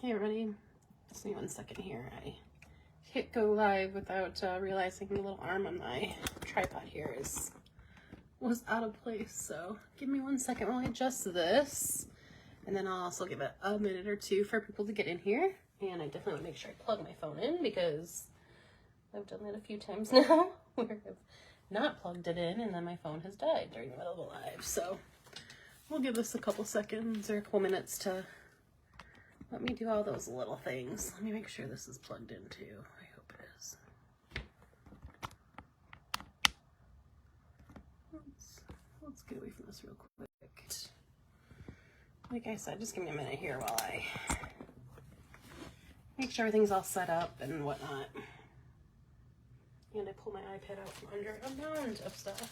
Hey everybody, just give me 1 second here. I hit go live without realizing the little arm on my tripod here was out of place. So give me 1 second while I adjust this, and then I'll also give it a minute or two for people to get in here. And I definitely want to make sure I plug my phone in because I've done that a few times now where I've not plugged it in and then my phone has died during the middle of a live. So we'll give this a couple seconds or a couple minutes to let me do all those little things. Let me make sure this is plugged in too. I hope it is. Let's get away from this real quick. Like I said, just give me a minute here while I make sure everything's all set up and whatnot. And I pull my iPad out from under a mound of stuff,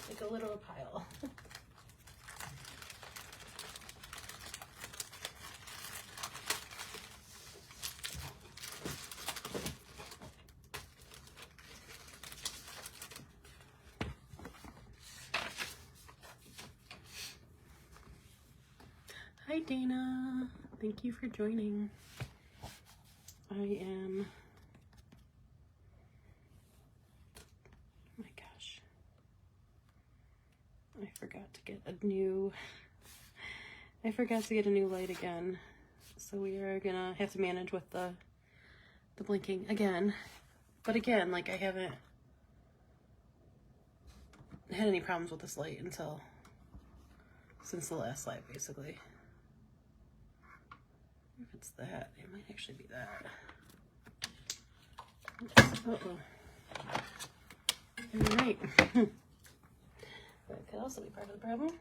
like a literal pile. Hi Dana, thank you for joining. I am, oh my gosh, I forgot to get a new light again. So we are gonna have to manage with the blinking again. But again, like I haven't had any problems with this light since the last live, basically. If it's that, it might actually be that. All right. That could also be part of the problem.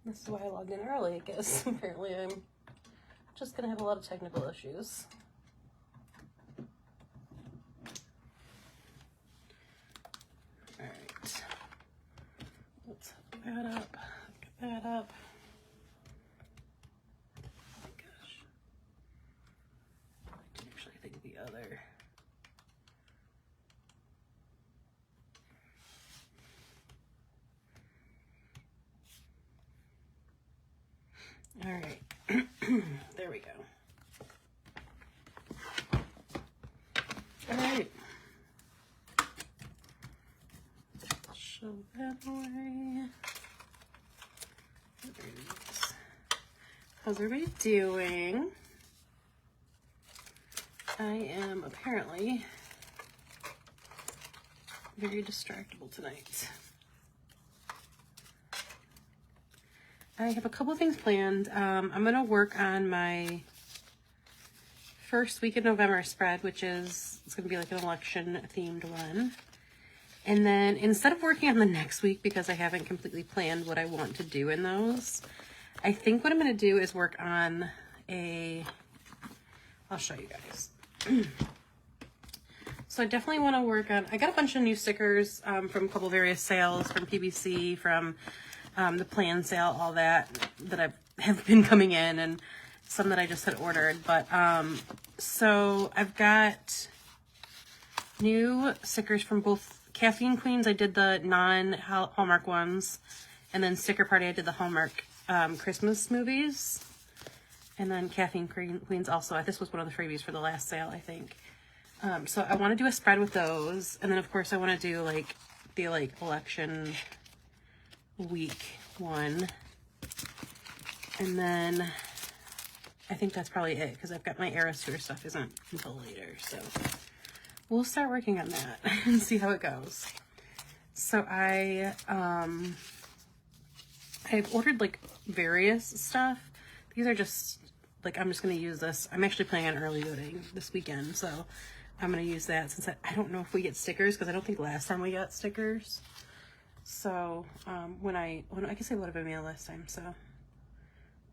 This is why I logged in early, I guess. Apparently I'm just gonna have a lot of technical issues. That up, get that up. Oh my gosh. I can actually think the other. All right, there we go. All right. Show that away. How's everybody doing? I am apparently very distractible tonight. I have a couple of things planned. I'm gonna work on my first week in November spread, which is, it's gonna be like an election themed one. And then instead of working on the next week, because I haven't completely planned what I want to do in those, I think what I'm going to do is work on I'll show you guys. So I definitely want to work on, I got a bunch of new stickers from a couple various sales, from PBC, from the plan sale, all that have been coming in, and some that I just had ordered. But so I've got new stickers from both Caffeine Queens. I did the non-Hallmark ones, and then Sticker Party I did the Hallmark Christmas movies, and then Caffeine Queens also. This was one of the freebies for the last sale, I think. So I want to do a spread with those, and then of course I want to do like the election week one, and then I think that's probably it, because I've got my Eras Tour stuff isn't until later, so we'll start working on that and see how it goes. So I've ordered like various stuff. These are just like, I'm just going to use this. I'm actually planning on early voting this weekend, so I'm going to use that since I don't know if we get stickers, because I don't think last time we got stickers. So when I guess I would have been mailed last time, so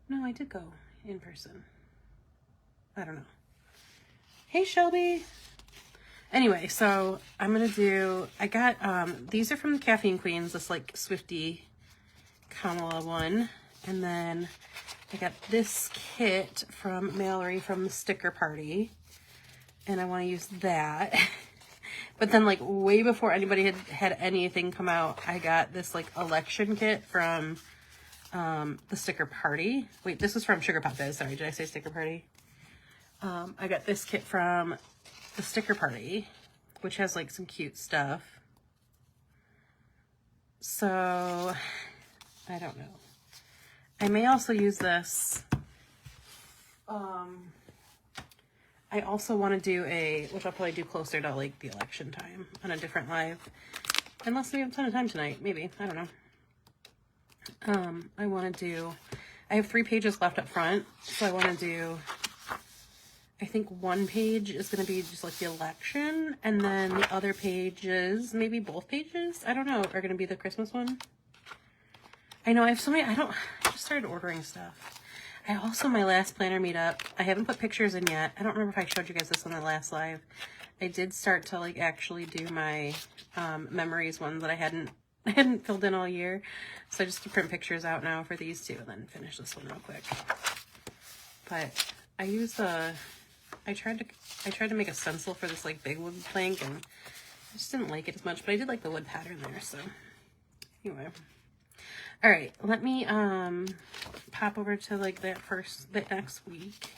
no, I did go in person. I don't know. Hey Shelby. Anyway, so I'm gonna do, I got these are from the Caffeine Queens, this like Swifty Kamala one, and then I got this kit from Mallory from the Sticker Party, and I want to use that. But then, like, way before anybody had anything come out, I got this, like, election kit from the Sticker Party. Wait, this was from Sugar Pop Fizz. Sorry, did I say Sticker Party? I got this kit from the Sticker Party, which has, like, some cute stuff. So, I don't know. I may also use this. I also want to do which I'll probably do closer to like the election time on a different live. Unless we have a ton of time tonight, maybe, I don't know. I have 3 pages left up front. So I want to do, I think 1 page is going to be just like the election. And then the other pages, maybe both pages, I don't know, are going to be the Christmas one. I know I have so many, I just started ordering stuff. I also, my last planner meetup, I haven't put pictures in yet. I don't remember if I showed you guys this on the last live. I did start to like actually do my memories ones that I hadn't filled in all year. So I just to print pictures out now for these 2 and then finish this one real quick. But I used I tried to make a stencil for this like big wood plank and I just didn't like it as much, but I did like the wood pattern there, so anyway. All right, let me pop over to like that next week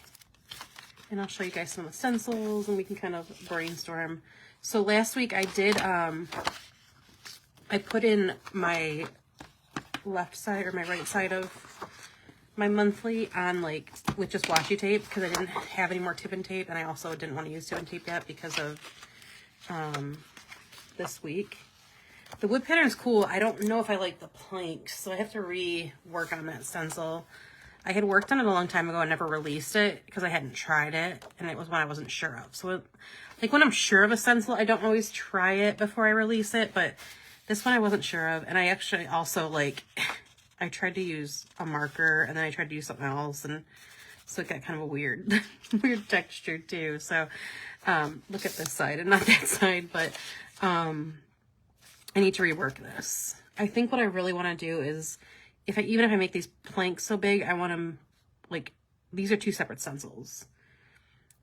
and I'll show you guys some of the stencils and we can kind of brainstorm. So last week I did, I put in my left side or my right side of my monthly on like with just washi tape because I didn't have any more tip and tape and I also didn't want to use tip and tape yet because of this week. The wood pattern is cool. I don't know if I like the planks, so I have to rework on that stencil. I had worked on it a long time ago and never released it because I hadn't tried it, and it was one I wasn't sure of. So, like when I'm sure of a stencil, I don't always try it before I release it, but this one I wasn't sure of, and I actually also like, I tried to use a marker, and then I tried to use something else, and so it got kind of a weird, weird texture too. So, look at this side and not that side, but, I need to rework this. I think what I really want to do is, even if I make these planks so big, I want them, like, these are 2 separate stencils.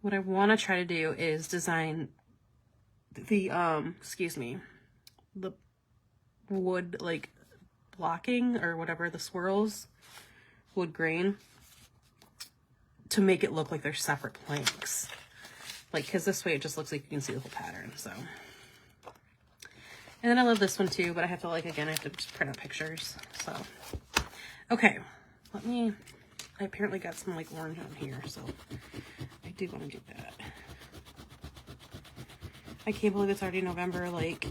What I want to try to do is design the, the wood, like, blocking or whatever, the swirls, wood grain, to make it look like they're separate planks. Like, because this way it just looks like you can see the whole pattern, so. And then I love this one too, but I have to I have to just print out pictures. So, okay, I apparently got some like orange on here, so I do want to do that. I can't believe it's already November, like,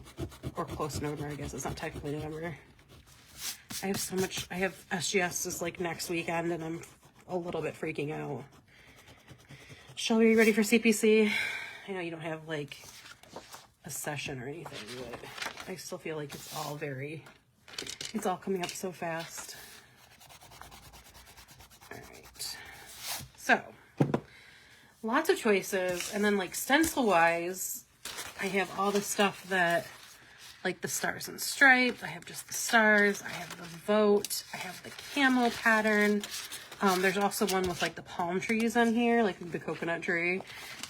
or close to November, I guess. It's not technically November. I have so much, I have SGS is like next weekend and I'm a little bit freaking out. Shelby, are you ready for CPC? I know you don't have like a session or anything, but I still feel like it's all coming up so fast. All right, so lots of choices, and then like stencil wise, I have all the stuff that like the stars and stripes. I have just the stars. I have the vote. I have the camo pattern. There's also one with like the palm trees on here, like the coconut tree.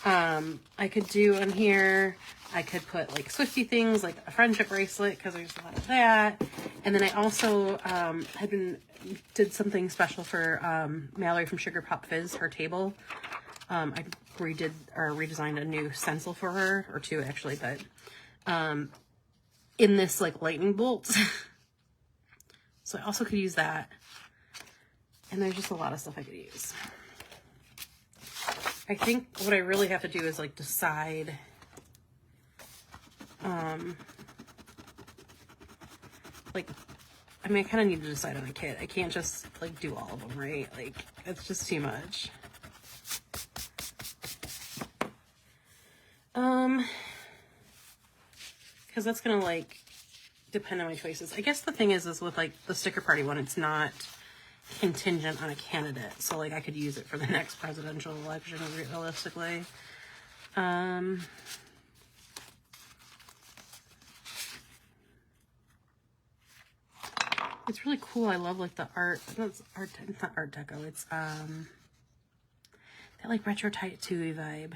I could do on here, I could put like Swifty things, like a friendship bracelet, because there's a lot of that. And then I also did something special for Mallory from Sugar Pop Fizz, her table. I redesigned a new stencil for her, or 2 actually, but in this like lightning bolt. So I also could use that. And there's just a lot of stuff I could use. I think what I really have to do is like decide like, I mean, I kind of need to decide on a kit. I can't just like do all of them, right? Like, it's just too much. Because that's gonna like depend on my choices. I guess the thing is with like the Sticker Party one, it's not contingent on a candidate, so like I could use it for the next presidential election realistically. It's really cool. I love like the art. It's not art deco. It's that like retro tattoo vibe.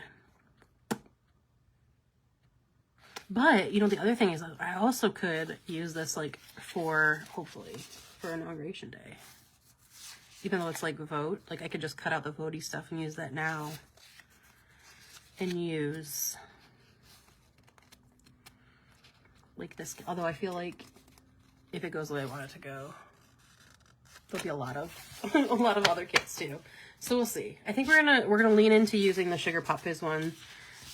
But, you know, the other thing is I also could use this, like, for, hopefully, for Inauguration Day. Even though it's, like, vote. Like, I could just cut out the votey stuff and use that now. And use, like, this. Although I feel like if it goes the way I want it to go, there'll be a lot of, a lot of other kits, too. So we'll see. I think we're gonna lean into using the Sugar Pop Fizz one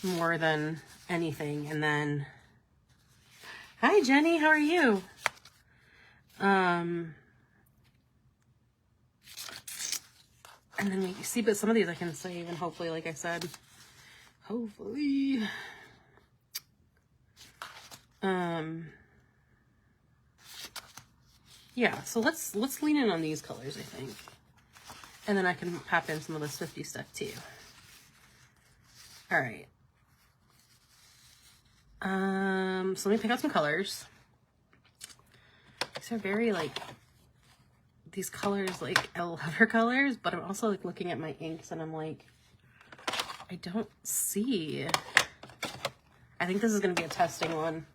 more than anything. And then, hi Jenny, how are you? And then we see, but some of these I can save, and hopefully, like I said, hopefully, yeah, so let's lean in on these colors, I think. And then I can pop in some of the Swifty stuff too. All right. So let me pick out some colors. These are very, like, these colors, like, I love her colors, but I'm also, like, looking at my inks and I'm like, I don't see. I think this is going to be a testing one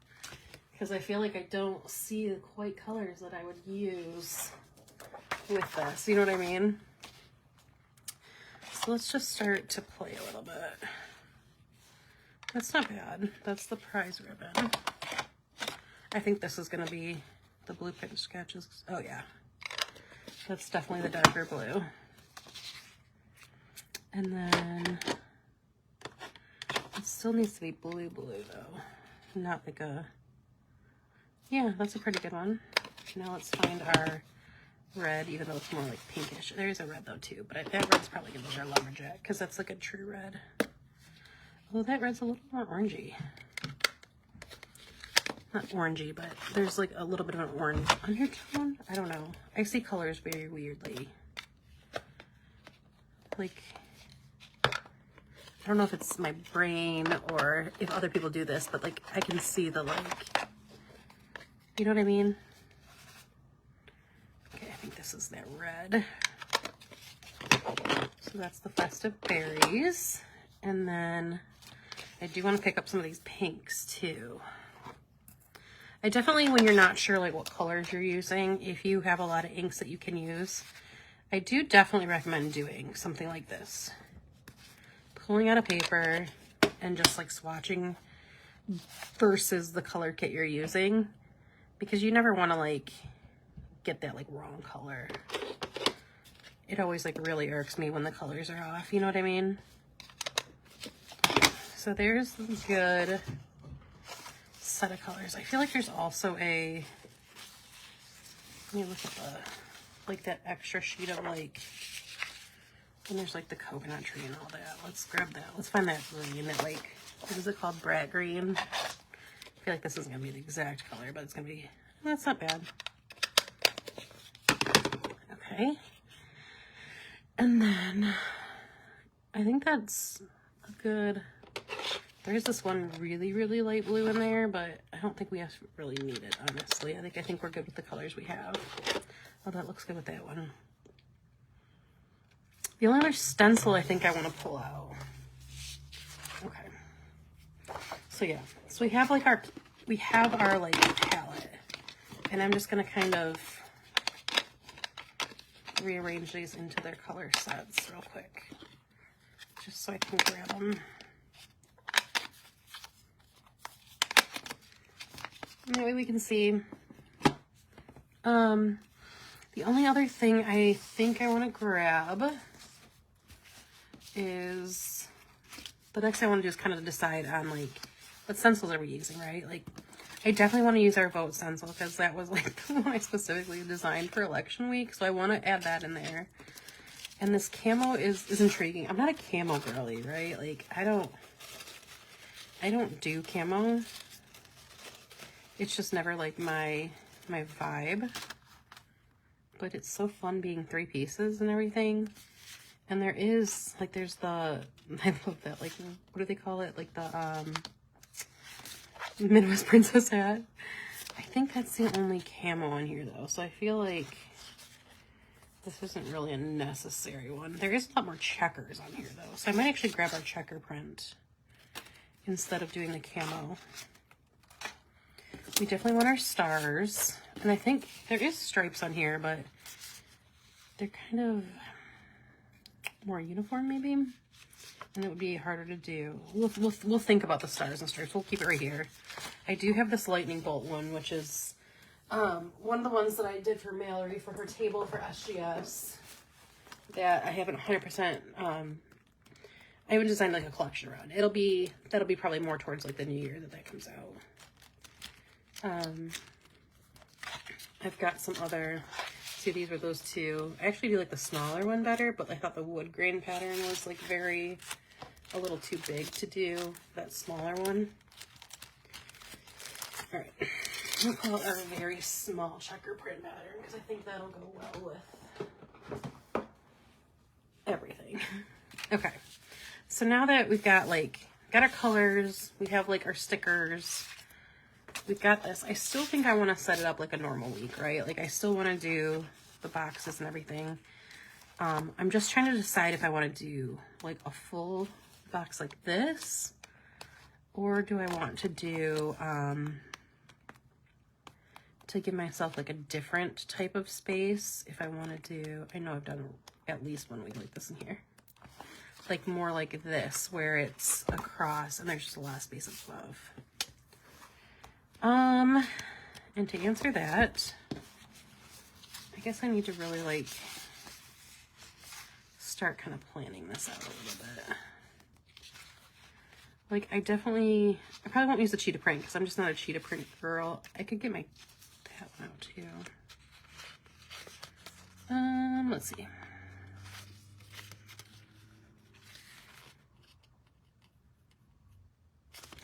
because I feel like I don't see the quite colors that I would use with this. You know what I mean? So let's just start to play a little bit. That's not bad. That's the prize ribbon. I think this is going to be the blue pen sketches. Oh, yeah. That's definitely the darker blue. And then it still needs to be blue, though. Not like a... Yeah, that's a pretty good one. Now let's find our red, even though it's more like pinkish. There's a red, though, too. But that red's probably going to be our lumberjack, because that's like a true red. Although that red's a little more orangey. Not orangey, but there's like a little bit of an orange undertone. I don't know. I see colors very weirdly. Like, I don't know if it's my brain or if other people do this, but like I can see the, like, you know what I mean? Okay, I think this is that red. So that's the Festive Berries. And then I do want to pick up some of these pinks too. I definitely, when you're not sure like what colors you're using, if you have a lot of inks that you can use, I do definitely recommend doing something like this. Pulling out a paper and just like swatching versus the color kit you're using, because you never want to like get that like wrong color. It always like really irks me when the colors are off, you know what I mean? So there's a good set of colors. I feel like there's also a, let me look at the, like that extra sheet of like, and there's like the coconut tree and all that. Let's grab that. Let's find that green, that like, what is it called? Brat green. I feel like this isn't gonna be the exact color, but it's gonna be, that's not bad. Okay. And then I think that's a good, there's this one really, really light blue in there, but I don't think we really need it, honestly. I think we're good with the colors we have. Oh, that looks good with that one. The only other stencil I think I want to pull out. Okay. So yeah, so we have like our like palette, and I'm just gonna kind of rearrange these into their color sets real quick, just so I can grab them. That way we can see. The only other thing I think I want to grab is, the next thing I want to do is kind of decide on like, what stencils are we using, right? Like, I definitely want to use our vote stencil because that was like the one I specifically designed for election week. So I want to add that in there. And this camo is intriguing. I'm not a camo girly, right? Like, I don't do camo. It's just never like my vibe, but it's so fun being 3 pieces and everything. And there is like, there's the, I love that, like, what do they call it? Like the Midwest Princess hat. I think that's the only camo in here though. So I feel like this isn't really a necessary one. There is a lot more checkers on here though. So I might actually grab our checker print instead of doing the camo. we definitely want our stars. And I think there is stripes on here, but they're kind of more uniform maybe. And it would be harder to do. We'll think about the stars and stripes. We'll keep it right here. I do have this lightning bolt one, which is one of the ones that I did for Mallory for her table for SGS that I haven't 100%, I haven't designed like a collection around. That'll be probably more towards like the new year that comes out. I've got some other, see, these were those two. I actually do like the smaller one better, but I thought the wood grain pattern was like a little too big to do that smaller one. All right, we'll call it our very small checker print pattern because I think that'll go well with everything. Okay, so now that we've got our colors, we have like our stickers, we've got this. I still think I want to set it up like a normal week, right? Like I still want to do the boxes and everything. I'm just trying to decide if I want to do like a full box like this, or do I want to do to give myself like a different type of space. If I want to do, I know I've done at least one week like this in here, like more like this where it's across and there's just a lot of space above. And to answer that, I guess I need to really like start kind of planning this out a little bit. Like I probably won't use the cheetah print because I'm just not a cheetah print girl. I could get that one out too. Let's see.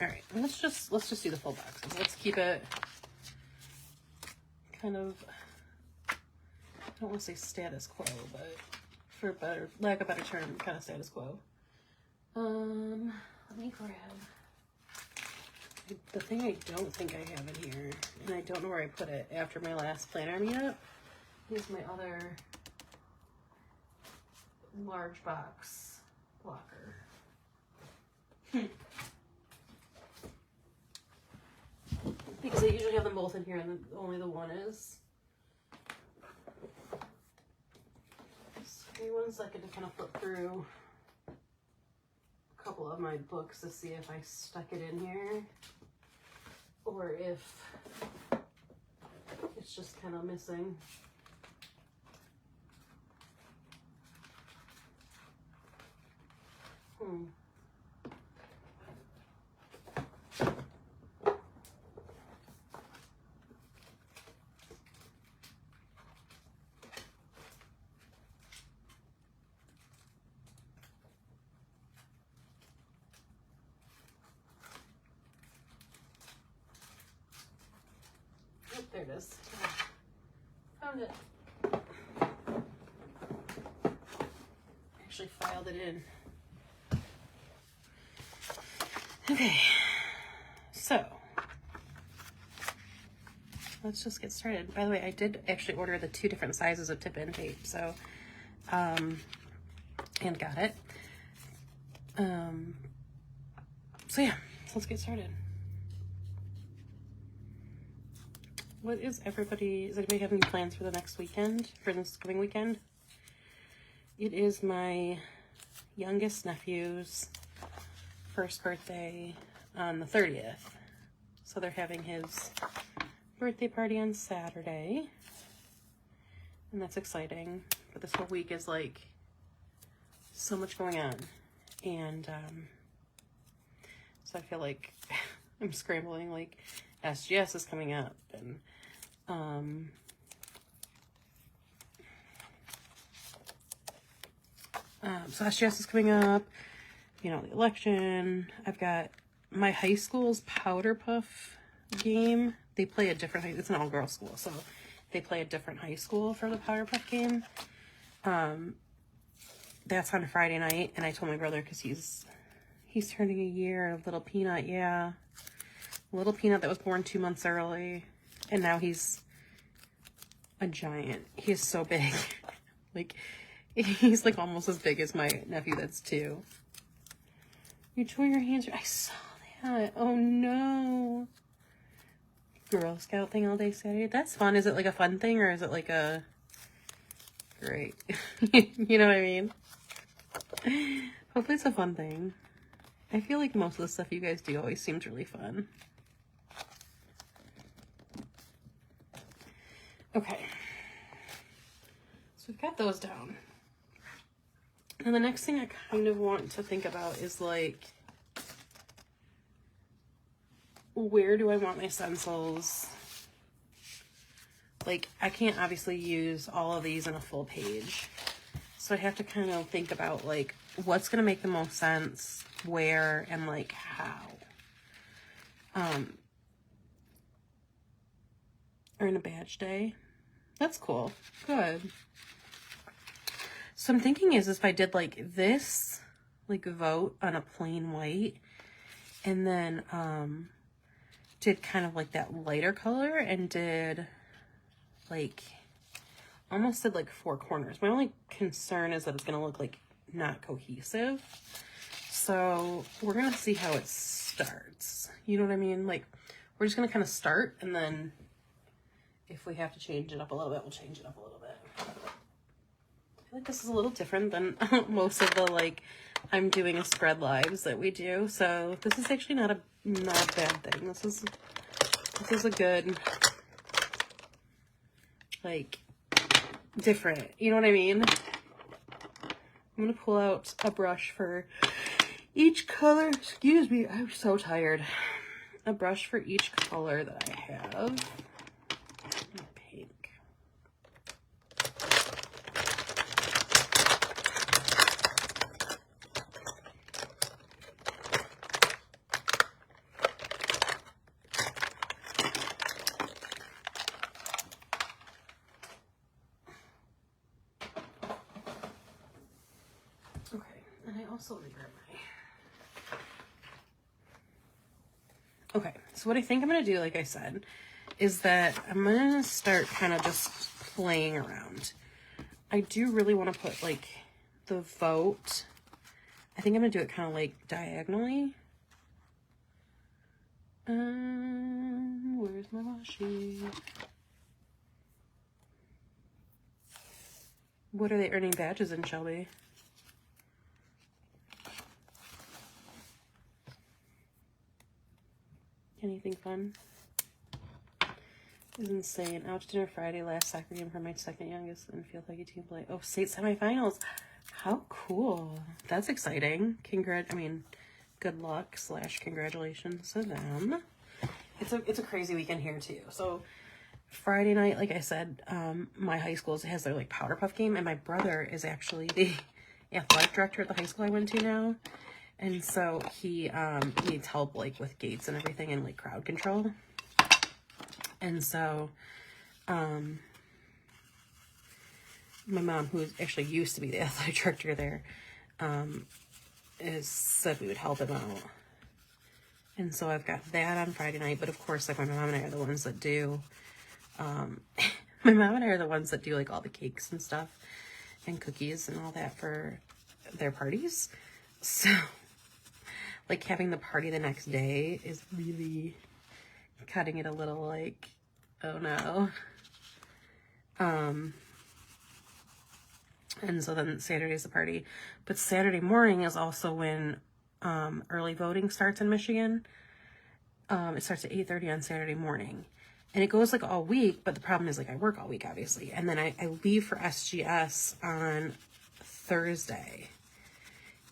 All right, let's just do the full boxes. Let's keep it kind of, I don't want to say status quo, but for lack of a better term, kind of status quo. Let me grab the thing I don't think I have in here, and I don't know where I put it after my last planner meetup. Here's my other large box blocker. Because I usually have them both in here and only the one is. So give me 1 second to kind of flip through a couple of my books to see if I stuck it in here or if it's just kind of missing. There it is. Found it. Actually filed it in. Okay, so let's just get started. By the way, I did actually order the 2 different sizes of tip-in tape, so and got it. So yeah, let's get started. Does anybody have any plans for the next weekend, for this coming weekend? It is my youngest nephew's first birthday on the 30th. So they're having his birthday party on Saturday. And that's exciting. But this whole week is like so much going on. And so I feel like I'm scrambling, like SGS is coming up and so SGS is coming up, you know, the election. I've got my high school's Powder Puff game. They play a different, it's an all-girls school, so they play a different high school for the Powder Puff game. That's on Friday night, and I told my brother, because he's turning a year, Little Peanut, yeah. Little Peanut that was born 2 months early, and now he's a giant. He is so big. Like, he's like almost as big as my nephew that's 2. You tore your hands. I saw that. Oh no. Girl Scout thing all day Saturday. That's fun. Is it like a fun thing or is it like a great? You know what I mean? Hopefully it's a fun thing. I feel like most of the stuff you guys do always seems really fun. Okay. So we've got those down. And the next thing I kind of want to think about is like, where do I want my stencils? Like, I can't obviously use all of these in a full page. So I have to kind of think about like, what's going to make the most sense, where, and like how. Earn a badge day. That's cool. Good. So I'm thinking is if I did like this, like vote on a plain white, and then did kind of like that lighter color and did like, almost did like 4 corners. My only concern is that it's going to look like not cohesive. So we're going to see how it starts. You know what I mean? Like, we're just going to kind of start, and then if we have to change it up a little bit, we'll change it up a little bit. I feel like this is a little different than most of the, like, I'm doing a spread lives that we do. So this is actually not a bad thing. This is a good, like, different. You know what I mean? I'm going to pull out a brush for each color. Excuse me, I'm so tired. A brush for each color that I have. Pink. Okay, and I also regrab my... Okay, so what I think I'm going to do, like I said, is that I'm going to start kind of just playing around. I do really want to put, like, the vote. I think I'm going to do it kind of, like, diagonally. Where's my washi? What are they earning badges in, Shelby? Anything fun? This is insane. Out to dinner Friday, last soccer game for my second youngest and field hockey team play. Oh, state semifinals. How cool. That's exciting. Good luck / congratulations to them. It's a crazy weekend here too. So Friday night, like I said, my high school has their like powder puff game, and my brother is actually the athletic director at the high school I went to now. And so he needs help like with gates and everything and like crowd control. And so my mom, who actually used to be the athletic director there, said we would help him out. And so I've got that on Friday night. But of course, like my mom and I are the ones that do my mom and I are the ones that do like all the cakes and stuff and cookies and all that for their parties. So like having the party the next day is really cutting it a little like, oh no. And so then Saturday's the party. But Saturday morning is also when early voting starts in Michigan. It starts at 8:30 on Saturday morning. And it goes like all week, but the problem is like I work all week, obviously. And then I leave for SGS on Thursday.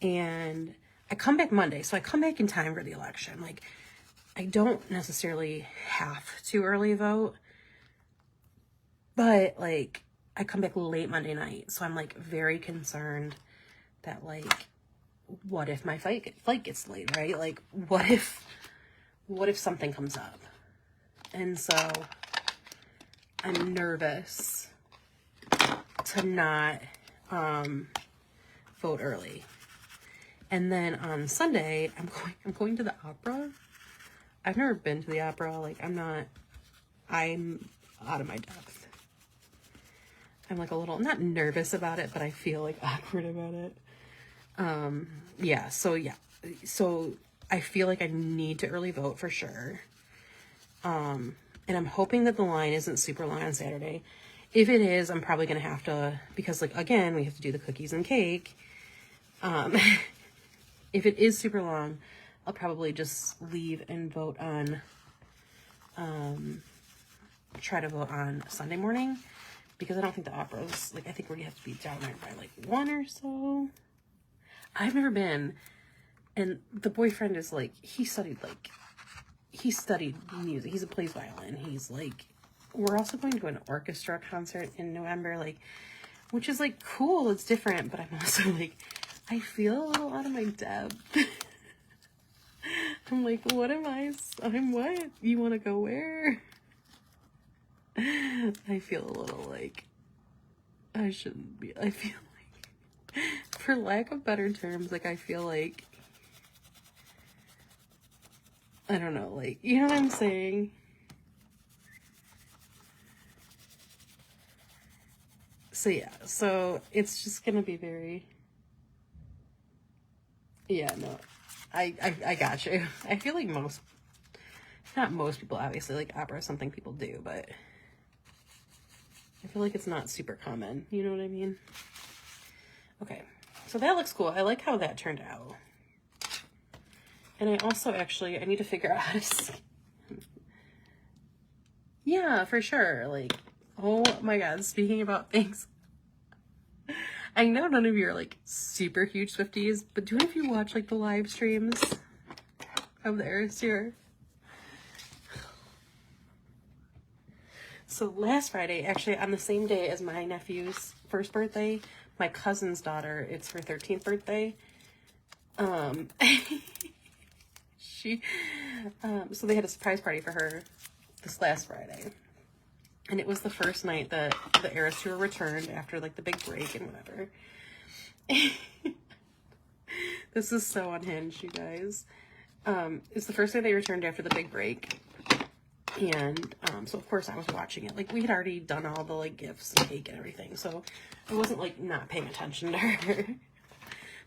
And I come back Monday. So I come back in time for the election. Like, I don't necessarily have to early vote. But, like, I come back late Monday night. So I'm, like, very concerned that, like, what if my flight gets delayed, right? Like, what if something comes up? And so I'm nervous to not vote early. And then on Sunday, I'm going to the opera. I've never been to the opera. Like, I'm out of my depth. I'm like a little, not nervous about it, but I feel like awkward about it. So I feel like I need to early vote for sure. And And I'm hoping that the line isn't super long on Saturday. If it is, I'm probably going to have to, because like, again, we have to do the cookies and cake. If it is super long, I'll probably just leave and vote on, try to vote on Sunday morning, because I don't think the opera's, like, I think we're going to have to be down there by like 1 or so. I've never been, and the boyfriend is like, he studied music. He plays violin. He's like, we're also going to an orchestra concert in November, like, which is like cool. It's different, but I'm also like, I feel a little out of my depth. I'm like, what am I? I'm what? You want to go where? I feel a little like I shouldn't be. I feel like, for lack of better terms, like I feel like, I don't know, like, you know what I'm saying? So yeah, so it's just gonna be very, yeah, no, I got you. I feel like not most people, obviously, like opera is something people do, but I feel like it's not super common, you know what I mean? Okay, so that looks cool. I like how that turned out. And I also actually, I need to figure out how to, yeah, for sure, like, oh my god, speaking about things, I know none of you are like super huge Swifties, but do any of you watch like the live streams of the Eras Tour? So last Friday, actually on the same day as my nephew's first birthday, my cousin's daughter, it's her 13th birthday. So they had a surprise party for her this last Friday. And it was the first night that the Eras Tour returned after like the big break and whatever. This is so unhinged, you guys. It's the first day they returned after the big break. And so of course I was watching it. Like we had already done all the like gifts and cake and everything. So I wasn't like not paying attention to her.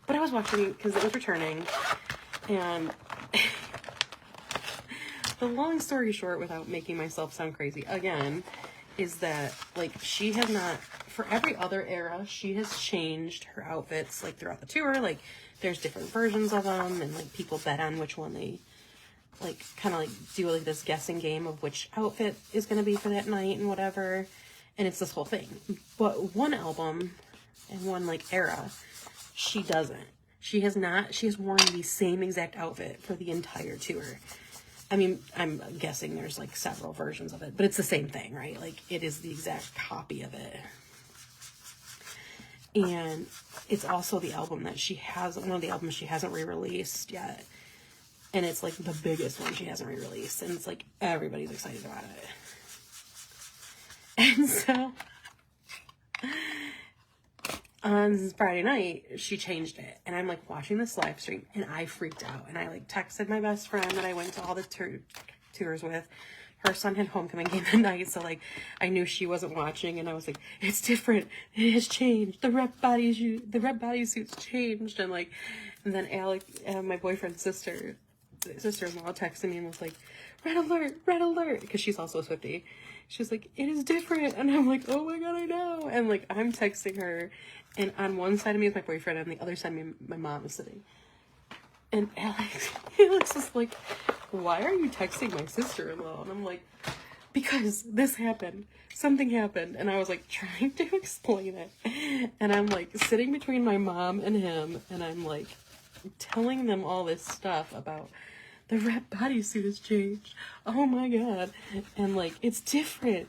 But I was watching because it was returning. And the long story short, without making myself sound crazy again, is that like she has not, for every other era, she has changed her outfits like throughout the tour. Like there's different versions of them, and like people bet on which one they like, kind of like do like this guessing game of which outfit is going to be for that night and whatever. And it's this whole thing. But one album and one like era, she doesn't. She has worn the same exact outfit for the entire tour. I mean, I'm guessing there's like several versions of it, but it's the same thing, right? Like it is the exact copy of it. And it's also the album that one of the albums she hasn't re-released yet. And it's like the biggest one she hasn't re-released. And it's like everybody's excited about it. And so on Friday night, she changed it. And I'm like watching this live stream and I freaked out. And I like texted my best friend that I went to all the tours with. Her son had homecoming game that night, so like I knew she wasn't watching, and I was like, "It's different. It has changed. The red bodysuit's changed." And then Alec, my boyfriend's sister-in-law, texted me and was like, "Red alert," because she's also a Swiftie. She's like, "It is different," and I'm like, "Oh my god, I know!" And like I'm texting her, and on one side of me is my boyfriend, and on the other side of me, my mom is sitting. And Alex was like, "Why are you texting my sister-in-law?" And I'm like, "Because this happened. Something happened." And I was like trying to explain it. And I'm like sitting between my mom and him, and I'm like telling them all this stuff about the red bodysuit has changed. Oh my god. And like, it's different.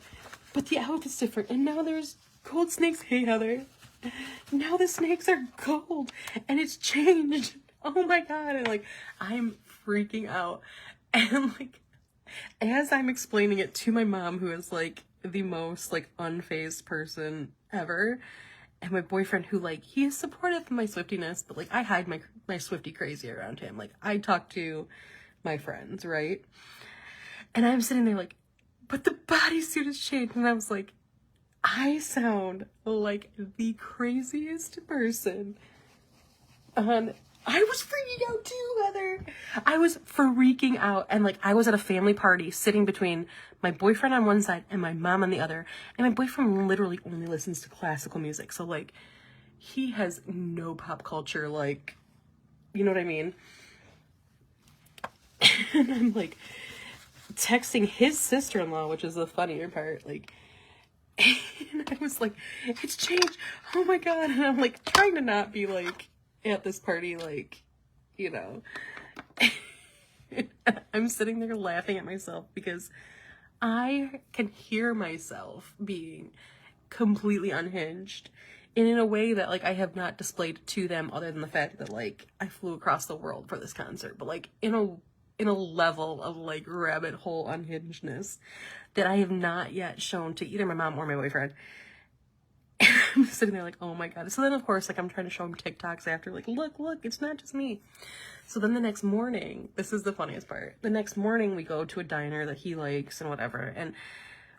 But the outfit's different. And now there's gold snakes. Hey, Heather. Now the snakes are gold. And it's changed. Oh my god. And like, I'm freaking out. And like, as I'm explaining it to my mom, who is like the most like unfazed person ever, and my boyfriend, who like, he is supportive of my Swiftiness, but like I hide my Swiftie crazy around him. Like I talk to my friends, right? And I'm sitting there like, "But the bodysuit has changed." And I was like, I sound like the craziest person on I was freaking out too, Heather. I was freaking out. And like, I was at a family party sitting between my boyfriend on one side and my mom on the other. And my boyfriend literally only listens to classical music. So like, he has no pop culture, like, you know what I mean? And I'm like texting his sister-in-law, which is the funnier part, like, and I was like, it's changed. Oh my God. And I'm like trying to not be like at this party, like, you know, I'm sitting there laughing at myself because I can hear myself being completely unhinged and in a way that like I have not displayed to them other than the fact that like I flew across the world for this concert, but like in a level of like rabbit hole unhingedness that I have not yet shown to either my mom or my boyfriend. And I'm sitting there like, oh my God. So then of course, like I'm trying to show him TikToks after, like, look, it's not just me. So then the next morning, this is the funniest part. The next morning we go to a diner that he likes and whatever. And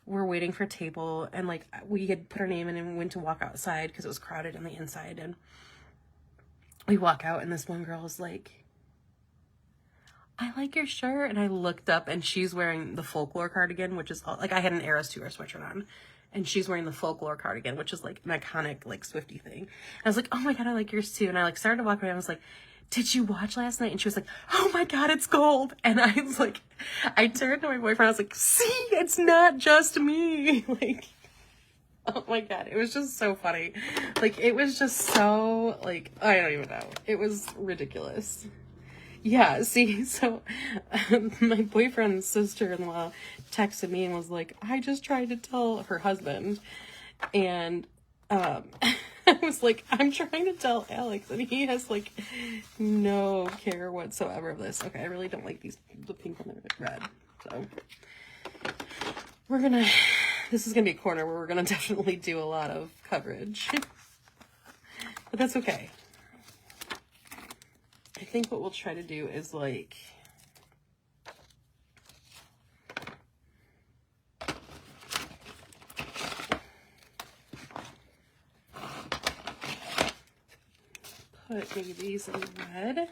we're waiting for a table, and like we had put our name in and we went to walk outside because it was crowded on the inside. And we walk out and this one girl is like, I like your shirt. And I looked up and she's wearing the Folklore cardigan, which is like, I had an Eras Tour sweatshirt on and she's wearing the Folklore cardigan, which is like an iconic like Swiftie thing. And I was like, oh my God, I like yours too. And I like started to walk away and I was like, did you watch last night? And she was like, oh my God, it's gold. And I was like, I turned to my boyfriend. I was like, see, it's not just me. Like, oh my God, it was just so funny. Like, it was just so like, I don't even know. It was ridiculous. Yeah, see, so my boyfriend's sister-in-law texted me and was like, I just tried to tell her husband, and I was like, I'm trying to tell Alex, and he has like no care whatsoever of this. Okay, I really don't like the pink and the red, so this is gonna be a corner where we're gonna definitely do a lot of coverage, but that's okay. I think what we'll try to do is like put maybe these in red.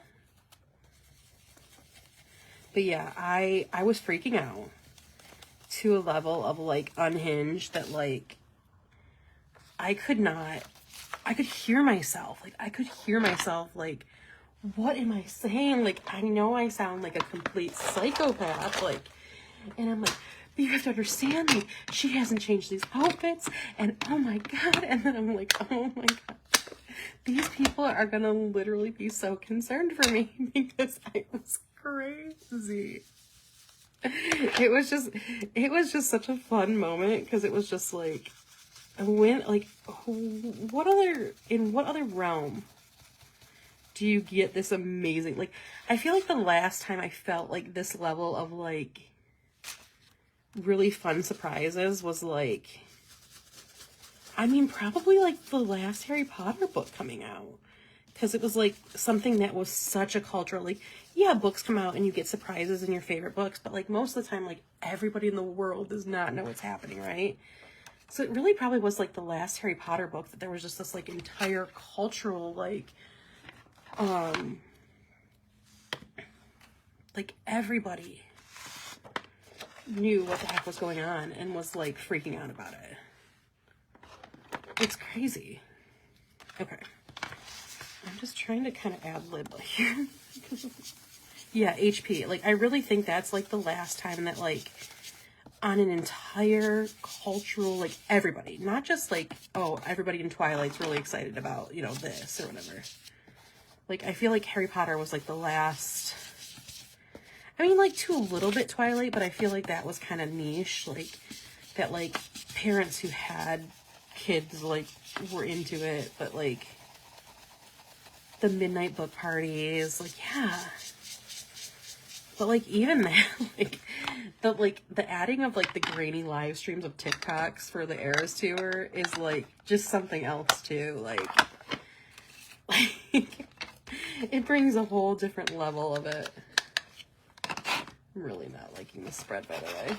But yeah, I was freaking out to a level of like unhinged that like I could hear myself. Like I could hear myself like, what am I saying? Like, I know I sound like a complete psychopath, like, and I'm like, but you have to understand, like, she hasn't changed these outfits, and oh my God, and then I'm like, oh my God, these people are gonna literally be so concerned for me because I was crazy. It was just such a fun moment because it was just like, when, like, in what other realm do you get this amazing, like, I feel like the last time I felt like this level of like really fun surprises was like, I mean, probably like the last Harry Potter book coming out, because it was like something that was such a cultural, like, yeah, books come out and you get surprises in your favorite books, but like most of the time, like everybody in the world does not know what's happening, right? So it really probably was like the last Harry Potter book that there was just this like entire cultural like everybody knew what the heck was going on and was like freaking out about it. It's crazy. Okay. I'm just trying to kind of ad-lib here. Yeah, HP. Like, I really think that's like the last time that like on an entire cultural, like everybody, not just like, oh, everybody in Twilight's really excited about, you know, this or whatever. Like, I feel like Harry Potter was like the last, I mean, like to a little bit Twilight, but I feel like that was kind of niche, like that like parents who had kids like were into it, but like the midnight book parties, like, yeah. But like even that, like the adding of like the grainy live streams of TikToks for the Eras Tour is like just something else too. Like it brings a whole different level of it. I'm really not liking the spread, by the way.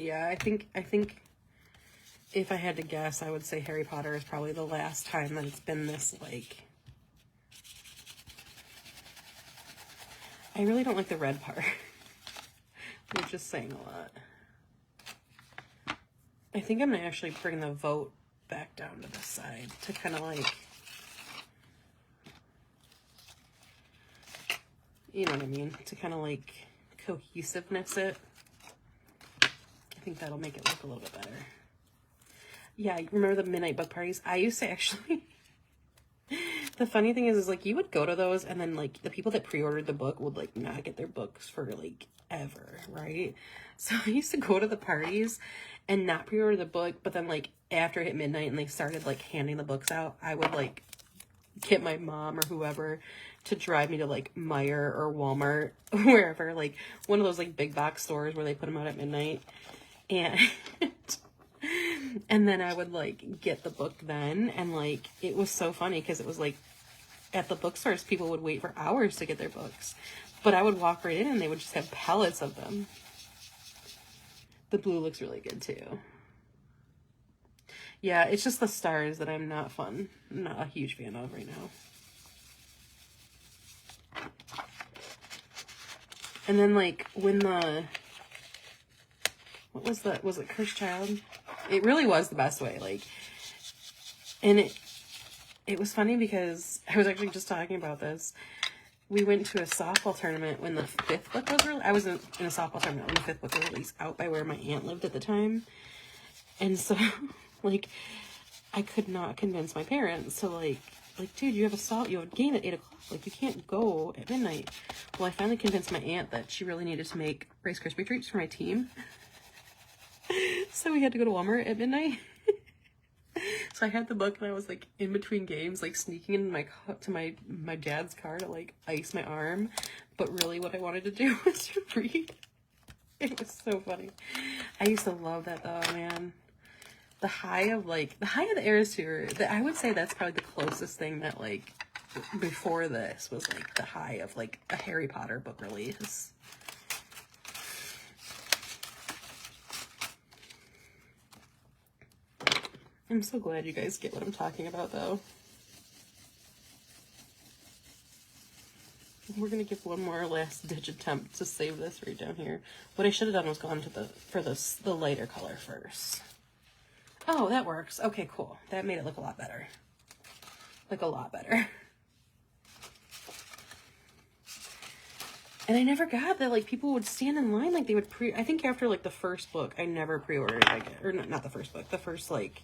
yeah, I think if I had to guess, I would say Harry Potter is probably the last time that it's been this, like... I really don't like the red part. We're just saying a lot. I think I'm going to actually bring the vote back down to this side to kind of like... You know what I mean? To kind of like cohesiveness it. I think that'll make it look a little bit better. Yeah, remember the midnight book parties? I used to actually... The funny thing is like you would go to those and then like the people that pre-ordered the book would like not get their books for like ever, right? So I used to go to the parties and not pre-order the book, but then like after it hit midnight and they started like handing the books out, I would like get my mom or whoever to drive me to like Meijer or Walmart, wherever, like one of those like big box stores where they put them out at midnight. And then I would like get the book then, and like it was so funny because it was like at the bookstores people would wait for hours to get their books, but I would walk right in and they would just have pallets of them. The blue looks really good too. Yeah, it's just the stars that I'm not a huge fan of right now. And then like when the, what was that? Was it Cursed Child? It really was the best way. Like, and it was funny because I was actually just talking about this. We went to a softball tournament when the 5th book was released. I was in a softball tournament when the 5th book was released out by where my aunt lived at the time. And so, like, I could not convince my parents to, like, dude, you have a game at 8 o'clock. Like, you can't go at midnight. Well, I finally convinced my aunt that she really needed to make Rice Krispie treats for my team. So we had to go to Walmart at midnight. So I had the book and I was like in between games, like sneaking into my dad's car to like ice my arm. But really what I wanted to do was to read. It was so funny. I used to love that though, man. The high of the Eras Tour, I would say that's probably the closest thing that like before this was like the high of like a Harry Potter book release. I'm so glad you guys get what I'm talking about, though. We're going to give one more last-ditch attempt to save this right down here. What I should have done was gone to the lighter color first. Oh, that works. Okay, cool. That made it look a lot better. Like, a lot better. And I never got that, like, people would stand in line, like, they would I think after, like, the first book, I never pre-ordered it again. Or, not the first book. The first, like...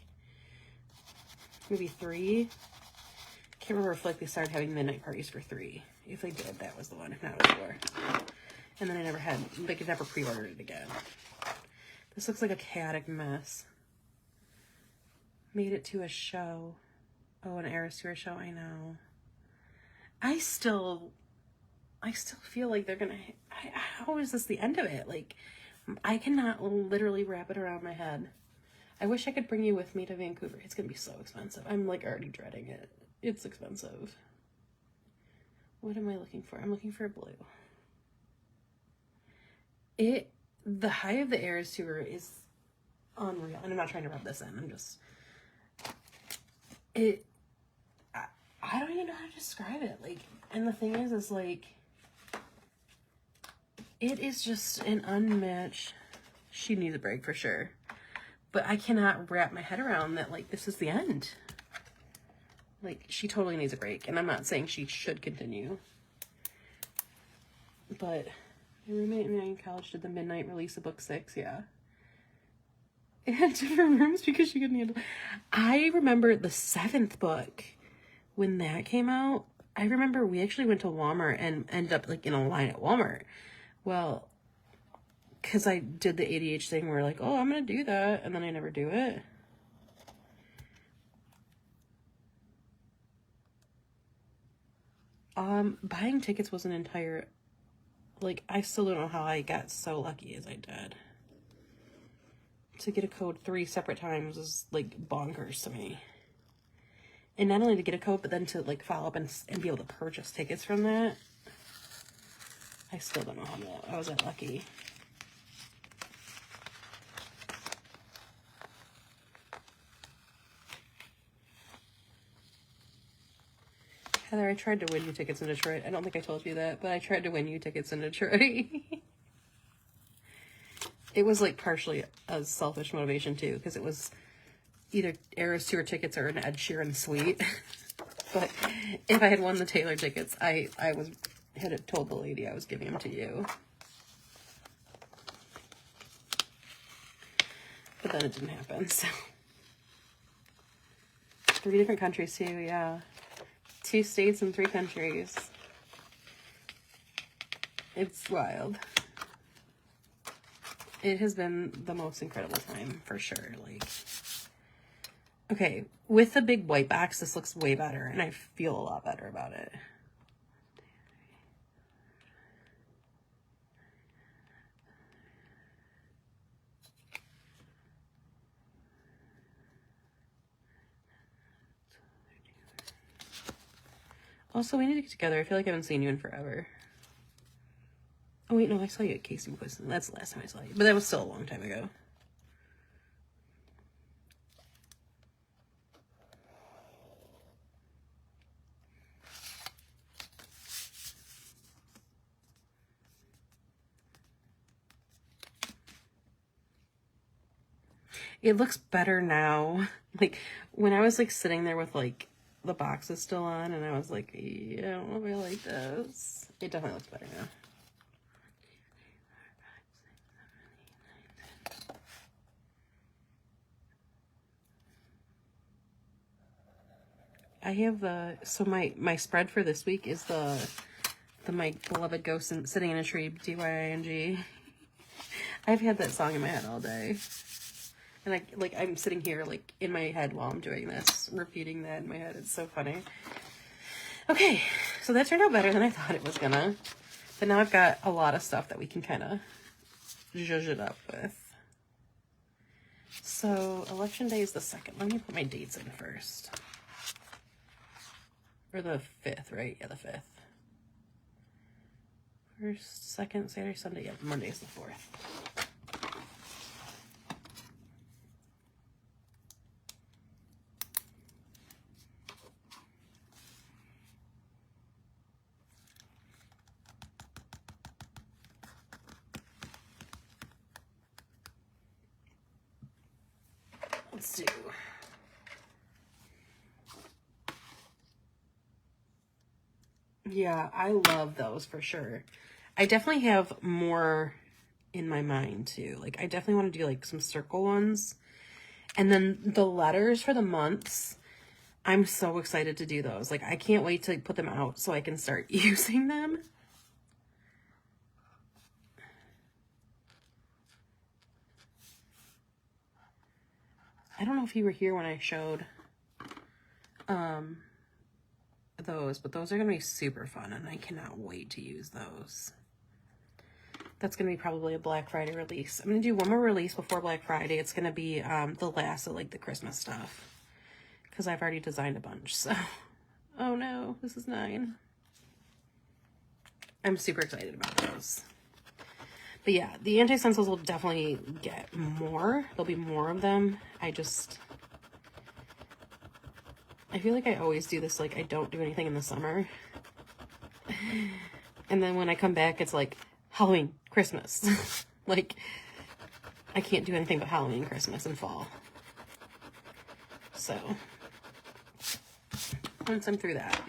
maybe 3. Can't remember if like they started having midnight parties for 3. If they did, that was the one. If not, it was 4. And then I never had, they could never pre-order it again. This looks like a chaotic mess. Made it to a show. Oh, an Eras Tour show. I know. I still feel like they're gonna. How is this the end of it? Like, I cannot literally wrap it around my head. I wish I could bring you with me to Vancouver. It's going to be so expensive. I'm, like, already dreading it. It's expensive. What am I looking for? I'm looking for a blue. The high of the Eras Tour is unreal. And I'm not trying to rub this in. I'm just... I don't even know how to describe it. Like, and the thing is like... It is just an unmatched... She needs a break for sure. But I cannot wrap my head around that, like, this is the end. Like, she totally needs a break. And I'm not saying she should continue. But my roommate and I in college did the midnight release of book 6, yeah. It had different rooms because she couldn't handle it. I remember the 7th book, when that came out, I remember we actually went to Walmart and ended up, like, in a line at Walmart. Well... because I did the ADH thing where like, oh, I'm going to do that. And then I never do it. Buying tickets was an entire, like, I still don't know how I got so lucky as I did. To get a code 3 separate times is like bonkers to me. And not only to get a code, but then to like follow up and be able to purchase tickets from that. I still don't know how I was that lucky. Heather, I tried to win you tickets in Detroit. I don't think I told you that, but I tried to win you tickets in Detroit. It was like partially a selfish motivation too, because it was either Eras Tour tickets or an Ed Sheeran suite. But if I had won the Taylor tickets, I had told the lady I was giving them to you. But then it didn't happen, so. 3 different countries too, yeah. 2 states and 3 countries. It's wild. It has been the most incredible time, for sure. Like, okay, with the big white box, this looks way better, and I feel a lot better about it. Also, we need to get together. I feel like I haven't seen you in forever. Oh, wait, no, I saw you at Casey Wisdom. That's the last time I saw you. But that was still a long time ago. It looks better now. Like, when I was, like, sitting there with, like, the boxes still on, and I was like, yeah, I don't know if I like this. It definitely looks better now. I have the, so my spread for this week is the My Beloved Ghost Sitting in a Tree, DYING. I've had that song in my head all day. And I'm sitting here, like, in my head while I'm doing this, repeating that in my head. It's so funny. Okay, so that turned out better than I thought it was gonna. But now I've got a lot of stuff that we can kind of zhuzh it up with. So, Election Day is the 2nd. Let me put my dates in first. Or the 5th, right? Yeah, the 5th. 1st, 2nd, Saturday, Sunday. Yeah, Monday is the 4th. Let's do. Yeah, I love those for sure. I definitely have more in my mind too. Like, I definitely want to do like some circle ones. And then the letters for the months, I'm so excited to do those. Like, I can't wait to put them out so I can start using them. I don't know if you were here when I showed those, but those are going to be super fun, and I cannot wait to use those. That's going to be probably a Black Friday release. I'm going to do one more release before Black Friday. It's going to be the last of like the Christmas stuff, because I've already designed a bunch. So, oh no, this is 9. I'm super excited about those. But yeah, the anti-stencils will definitely get more. There'll be more of them. I feel like I always do this, like, I don't do anything in the summer. And then when I come back, it's like Halloween, Christmas. Like, I can't do anything but Halloween, Christmas, and fall. So, once I'm through that.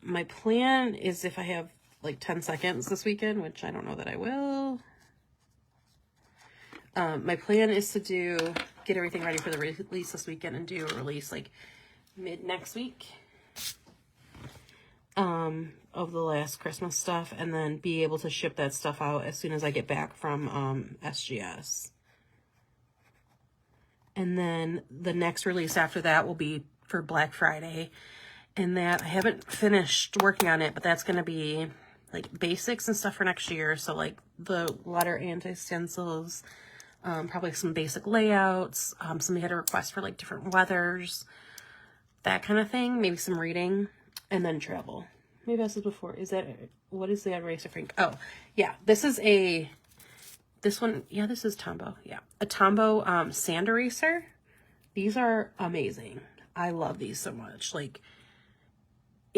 My plan is, if I have like 10 seconds this weekend, which I don't know that I will. My plan is to get everything ready for the release this weekend and do a release like mid next week of the last Christmas stuff, and then be able to ship that stuff out as soon as I get back from SGS. And then the next release after that will be for Black Friday, and that I haven't finished working on it, but that's going to be like basics and stuff for next year. So like the letter anti-stencils, probably some basic layouts. Somebody had a request for like different weathers, that kind of thing. Maybe some reading, and then travel. Maybe I said before, what is the eraser frame? Oh yeah, this is this one. Yeah, this is Tombow. Yeah, a Tombow sand eraser. These are amazing. I love these so much. Like,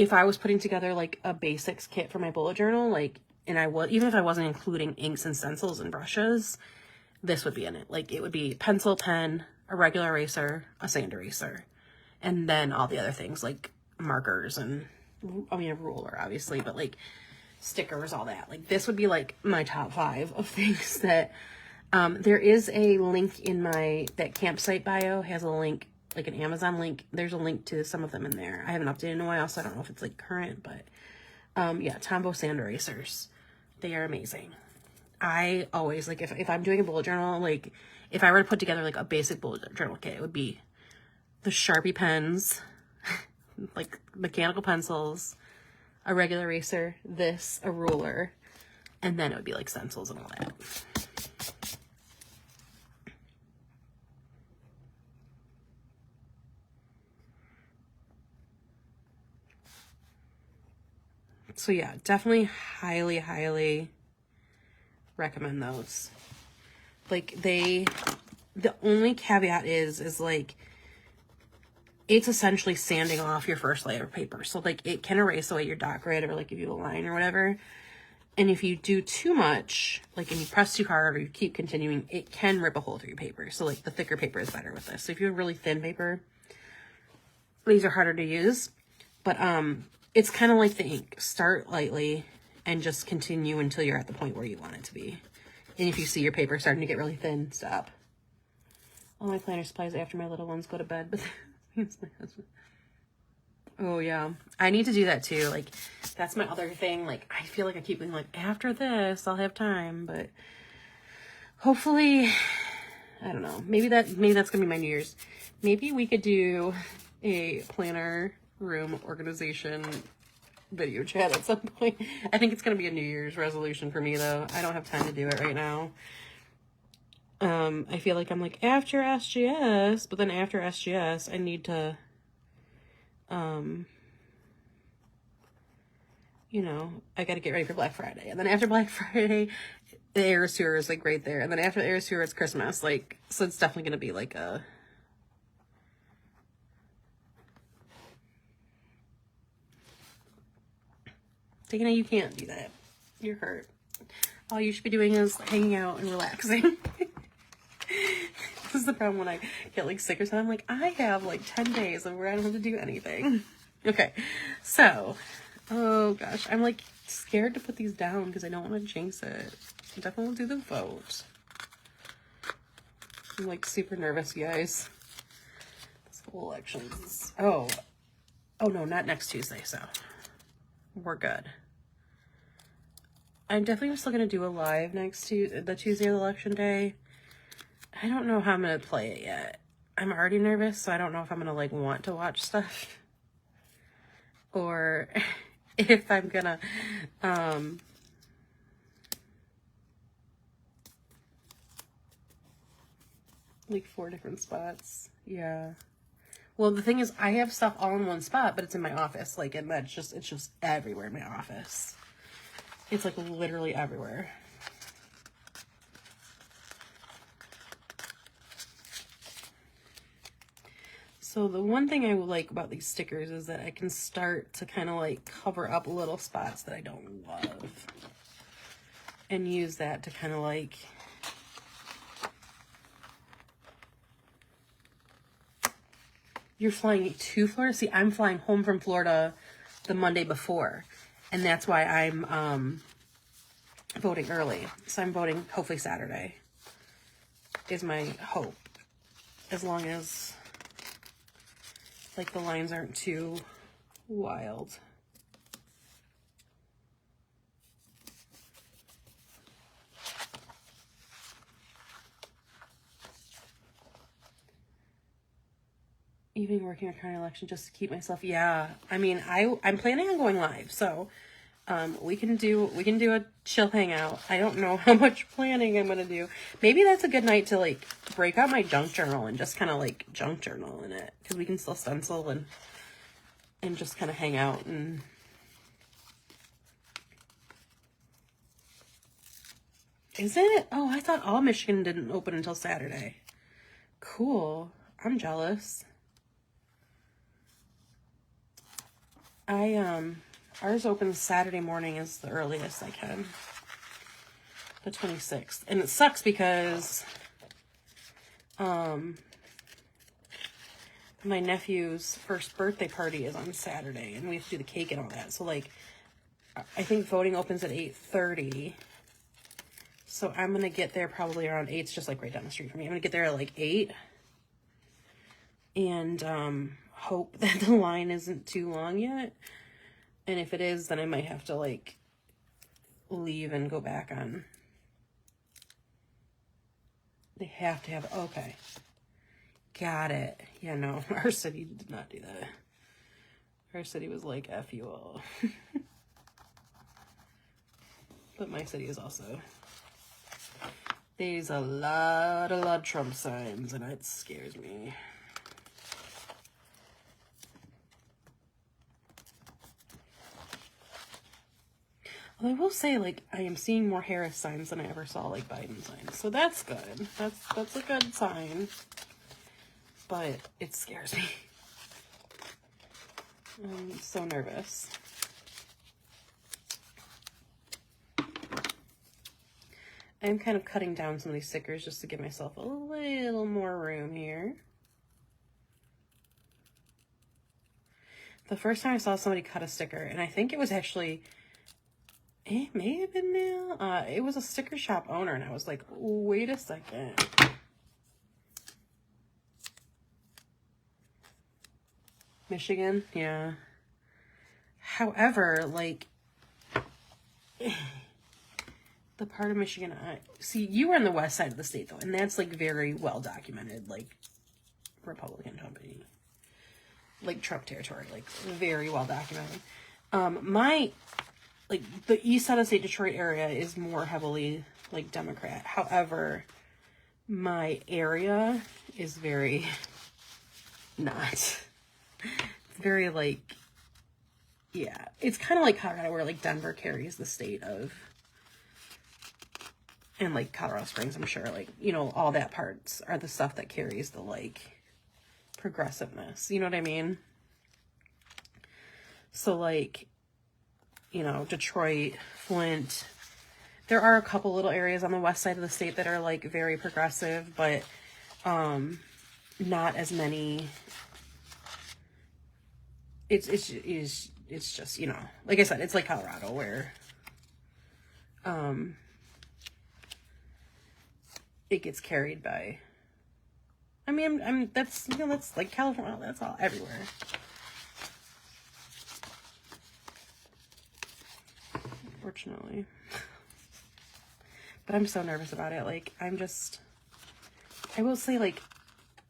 if I was putting together like a basics kit for my bullet journal, like, and I would, even if I wasn't including inks and stencils and brushes, this would be in it. Like, it would be pencil, pen, a regular eraser, a sand eraser, and then all the other things like markers and, I mean, a ruler, obviously, but like stickers, all that. Like, this would be like my top 5 of things that, there is a link in that campsite bio has a link, like an Amazon link. There's a link to some of them in there. I haven't updated in a while, so I don't know if it's like current, but, yeah, Tombow sand erasers. They are amazing. I always, like, if I'm doing a bullet journal, like, if I were to put together, like, a basic bullet journal kit, it would be the Sharpie pens, like, mechanical pencils, a regular eraser, a ruler, and then it would be, like, stencils and all that. So, yeah, definitely highly, highly recommend those. Like, the only caveat is like, it's essentially sanding off your first layer of paper. So like, it can erase away your dot grid or like give you a line or whatever. And if you do too much, like, and you press too hard or you keep continuing, it can rip a hole through your paper. So like, the thicker paper is better with this. So if you have really thin paper, these are harder to use, but it's kind of like the ink. Start lightly and just continue until you're at the point where you want it to be. And if you see your paper starting to get really thin, stop. All my planner supplies after my little ones go to bed, but it's my husband. Oh yeah, I need to do that too. Like, that's my other thing. Like, I feel like I keep being like, after this I'll have time, but hopefully, I don't know, maybe that's gonna be my New Year's. Maybe we could do a planner room organization video chat at some point. I think it's gonna be a New Year's resolution for me though. I don't have time to do it right now. I feel like I'm like, after SGS, but then after SGS I need to you know, I got to get ready for Black Friday. And then after Black Friday, the Eras Tour is like right there. And then after the Eras Tour, it's Christmas. Like, so it's definitely going to be like a... Dana, you can't do that. You're hurt. All you should be doing is hanging out and relaxing. This is the problem when I get like sick or something. I'm like, I have like 10 days of where I don't have to do anything. Okay, so, oh gosh, I'm like scared to put these down because I don't want to jinx it. I definitely will do the vote. I'm like super nervous, you guys. This whole elections. Oh no, not next Tuesday, so we're good. I'm definitely still gonna do a live next the Tuesday of election day. I don't know how I'm gonna play it yet. I'm already nervous, so I don't know if I'm gonna like want to watch stuff or if I'm gonna like 4 different spots. Yeah. Well, the thing is, I have stuff all in one spot, but it's in my office. Like, and it's just everywhere in my office. It's like literally everywhere. So the one thing I like about these stickers is that I can start to kind of like cover up little spots that I don't love and use that to kind of like You're flying to Florida? See, I'm flying home from Florida the Monday before, and that's why I'm voting early. So I'm voting hopefully Saturday is my hope, as long as like the lines aren't too wild. Even working on current election just to keep myself, yeah. I mean, I'm planning on going live, so we can do a chill hangout. I don't know how much planning I'm gonna do. Maybe that's a good night to like break out my junk journal and just kind of like junk journal in it, because we can still stencil and just kind of hang out. And is it? Oh, I thought all Michigan didn't open until Saturday. Cool. I'm jealous. Ours opens Saturday morning is the earliest I can. The 26th. And it sucks because my nephew's first birthday party is on Saturday, and we have to do the cake and all that. So, like, I think voting opens at 8:30. So I'm going to get there probably around 8. It's just, like, right down the street from me. I'm going to get there at, like, 8. And hope that the line isn't too long yet. And if it is, then I might have to, like, leave and go back on. They have to have, okay. Got it. Yeah, no, our city did not do that. Our city was like, F you all. But my city is also. There's a lot of Trump signs, and it scares me. Well, I will say, like, I am seeing more Harris signs than I ever saw, like, Biden signs. So that's good. That's a good sign. But it scares me. I'm so nervous. I'm kind of cutting down some of these stickers just to give myself a little more room here. The first time I saw somebody cut a sticker, and I think it was actually, it may have been now, it was a sticker shop owner, and I was like, wait a second. Michigan, yeah. However, like, the part of Michigan, see, you were on the west side of the state, though, and that's, like, very well documented, like, Republican company. Like, Trump territory, like, very well documented. Like, the east side of the state, Detroit area, is more heavily, like, Democrat. However, my area is very not. It's very, like, yeah. It's kind of like Colorado, where, like, Denver carries the state of, and, like, Colorado Springs, I'm sure, like, you know, all that parts are the stuff that carries the, like, progressiveness. You know what I mean? So, like, you know, Detroit, Flint, there are a couple little areas on the west side of the state that are, like, very progressive, but not as many. It's just, you know, like I said, it's like Colorado, where it gets carried by, I mean, that's, you know, that's like California, that's all everywhere. Unfortunately. But I'm so nervous about it. Like, I will say, like,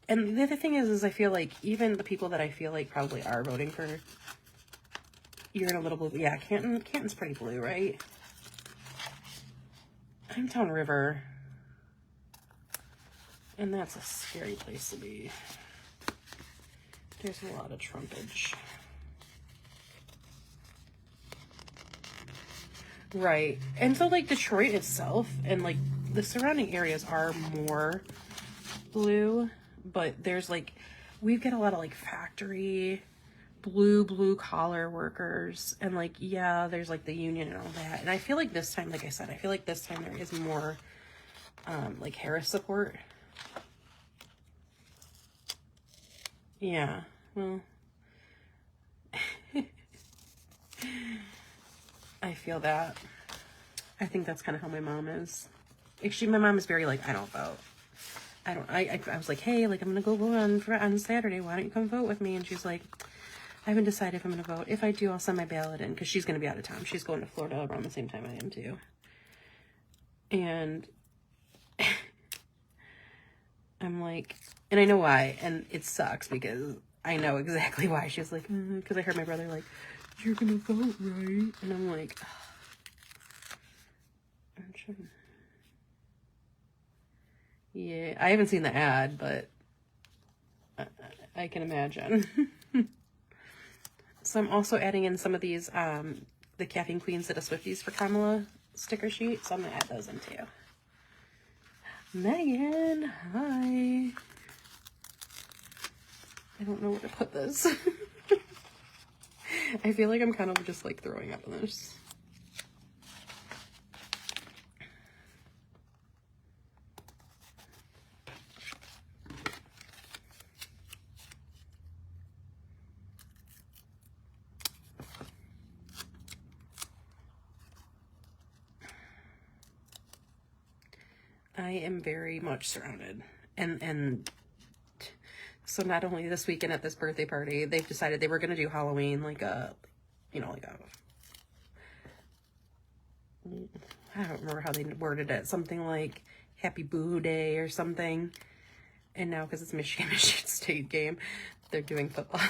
and the other thing is I feel like even the people that I feel like probably are voting for, you're in a little blue. Yeah, Canton's pretty blue, right? I'm down river. And that's a scary place to be. There's a lot of Trumpage. Right. And so, like, Detroit itself and, like, the surrounding areas are more blue, but there's, like, we've got a lot of, like, factory blue collar workers, and, like, yeah, there's, like, the union and all that. And I feel like this time, like I said, I feel like this time there is more like Harris support. Yeah, well, I feel that. I think that's kind of how my mom is. Actually, my mom is very, like, I don't vote. I was like, hey, like, I'm gonna go vote on Saturday. Why don't you come vote with me? And she's like, I haven't decided if I'm gonna vote. If I do, I'll send my ballot in, because she's gonna be out of town. She's going to Florida around the same time I am too. And I'm like, and I know why, and it sucks because I know exactly why. She's like, because I heard my brother like, you're gonna vote, right? And I'm like, I'm trying. Yeah, I haven't seen the ad, but I can imagine. So I'm also adding in some of these, the Caffeine Queens that are Swifties for Kamala sticker sheet. So I'm gonna add those in too. Megan, hi. I don't know where to put this. I feel like I'm kind of just like throwing up on this. I am very much surrounded, and so not only this weekend at this birthday party, they've decided they were going to do Halloween, like a, you know, like a, I don't remember how they worded it, something like Happy Boo Day or something, and now because it's Michigan State game, they're doing football.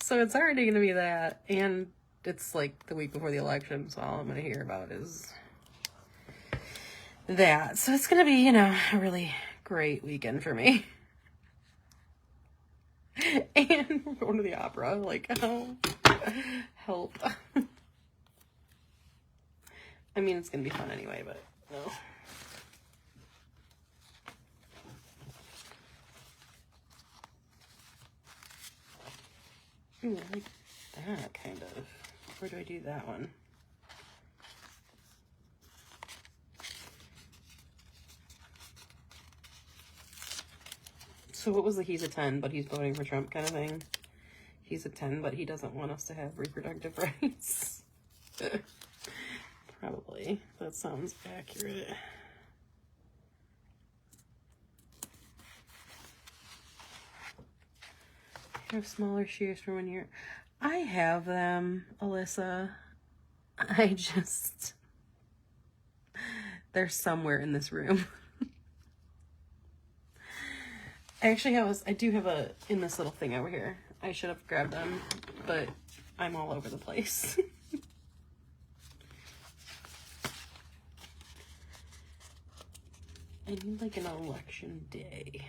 So it's already going to be that, and it's like the week before the election, so all I'm going to hear about is that. So it's gonna be, you know, a really great weekend for me. And we're going to the opera, like, oh, help. I mean, it's gonna be fun anyway, but no. Ooh, I like that kind of. Where do I do that one? So what was the he's a 10, but he's voting for Trump kind of thing? He's a 10, but he doesn't want us to have reproductive rights. Probably. That sounds accurate. You have smaller shears for 1 year. I have them, Alyssa. They're somewhere in this room. I do have in this little thing over here. I should have grabbed them, but I'm all over the place. I need like an election day.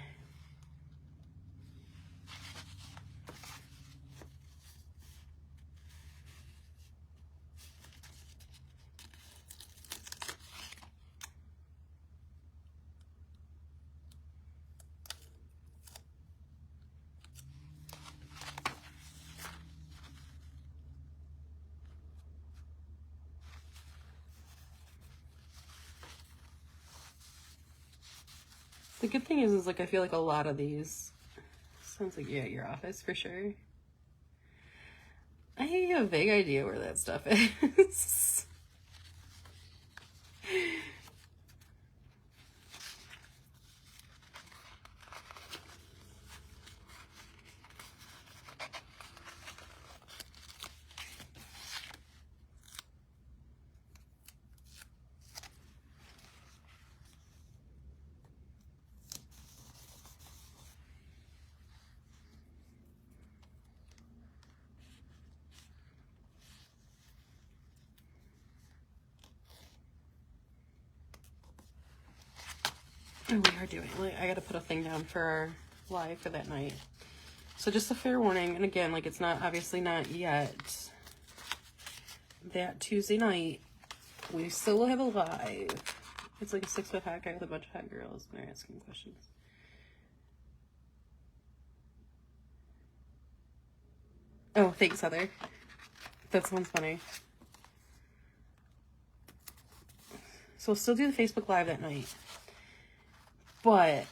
The good thing is like, I feel like a lot of these, sounds like you're at your office for sure. I have a vague idea where that stuff is. Oh, we are doing, like, I gotta put a thing down for our live for that night. So just a fair warning, and again, like, it's not, obviously not yet. That Tuesday night, we still will have a live. It's like a 6-foot hot guy with a bunch of hot girls, and they're asking questions. Oh, thanks, Heather. That sounds funny. So we'll still do the Facebook Live that night. But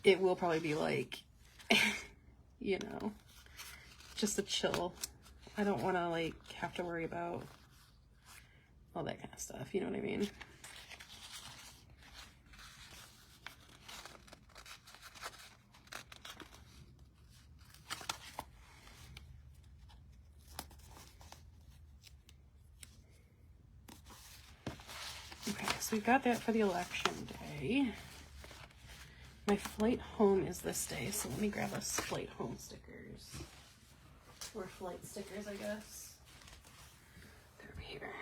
it will probably be like, you know, just a chill. I don't want to like have to worry about all that kind of stuff. You know what I mean? Okay, so we've got that for the election day. My flight home is this day, so let me grab us flight home stickers. Or flight stickers, I guess. They're over here.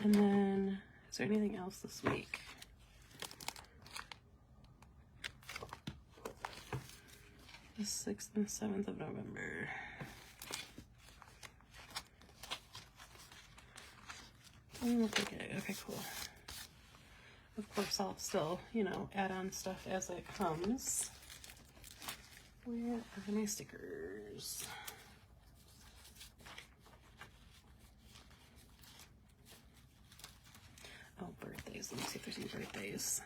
And then, is there anything else this week? 6th and 7th of November. Okay, cool. Of course, I'll still, you know, add on stuff as it comes. Where are my stickers? Oh, birthdays. Let me see if there's any birthdays.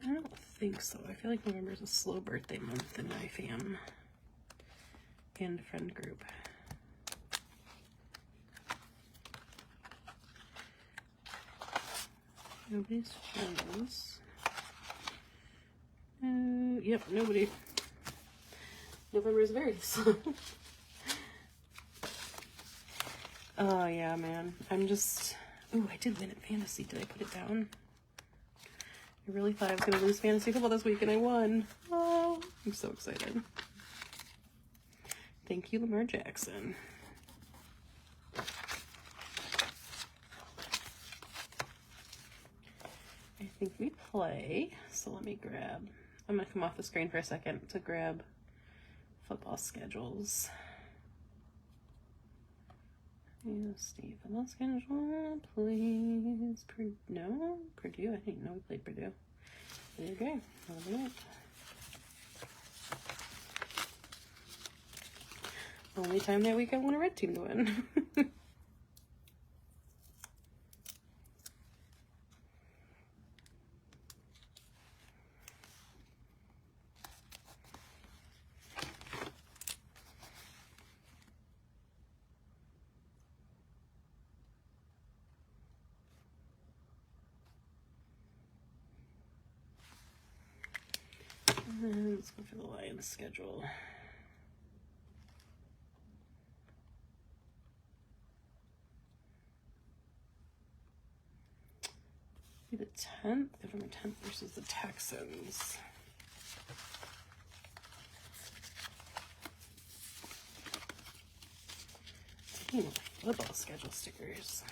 I don't think so. I feel like November is a slow birthday month in my fam and friend group. Nobody's friends. Yep, nobody. November is very slow. Oh, yeah, man. I'm just... Ooh, I did win at Fantasy. Did I put it down? I really thought I was going to lose Fantasy Football this week, and I won. Oh, I'm so excited. Thank you, Lamar Jackson. I think we play, so let me grab... I'm going to come off the screen for a second to grab football schedules. Steve, football schedule, please. No? Purdue? I didn't know we played Purdue. Okay, hold it. Only time that week I want a red team to win. Let's go for the Lions schedule. Be the 10th, November 10th versus the Texans. Football schedule stickers.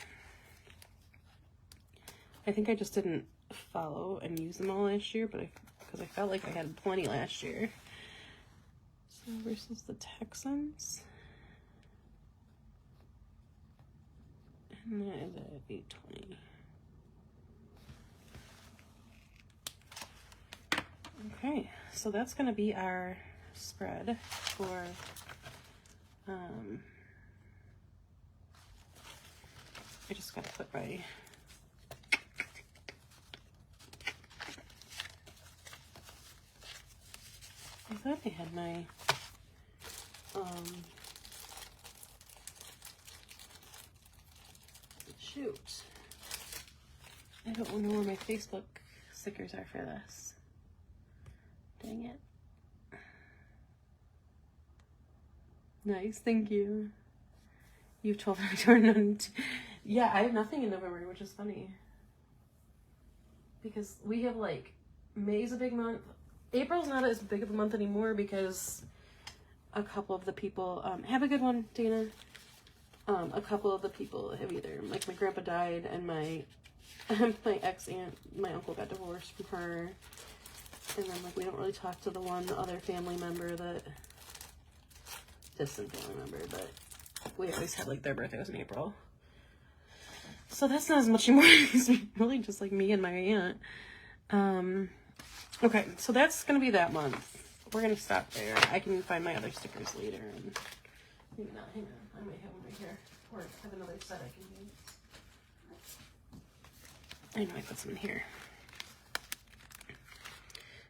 I think I just didn't follow and use them all last year, but because I felt like I had plenty last year. So versus the Texans. And that is at 820. Okay, so that's going to be our spread for I just got to put my I thought I had my shoot. I don't know where my Facebook stickers are for this. Dang it. Nice, thank you. You've told me to turn. Yeah, I have nothing in November, which is funny. Because we have like, May's a big month. April's not as big of a month anymore because a couple of the people, have a good one, Dana. A couple of the people have either, like my grandpa died and my ex-aunt, my uncle got divorced from her. And then like we don't really talk to the one other family member that, distant family member, but we always had like their birthday was in April. So that's not as much anymore. It's really just like me and my aunt. Okay, so that's going to be that month. We're going to stop there. I can find my other stickers later. And maybe not. Hang on. I might have them right here. Or have another set I can use. I know I put some in here.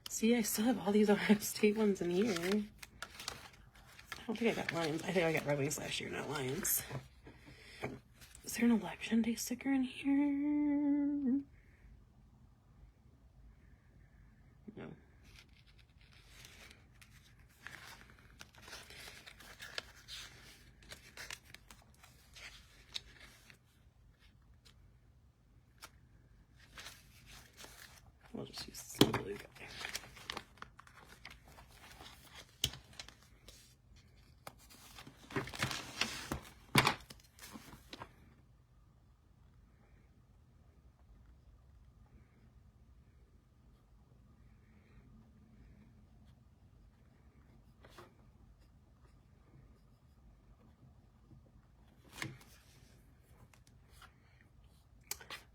See, I still have all these Ohio State ones in here. I don't think I got Lions. I think I got Red Wings last year, not Lions. Is there an Election Day sticker in here? No. We'll just use this blue guy.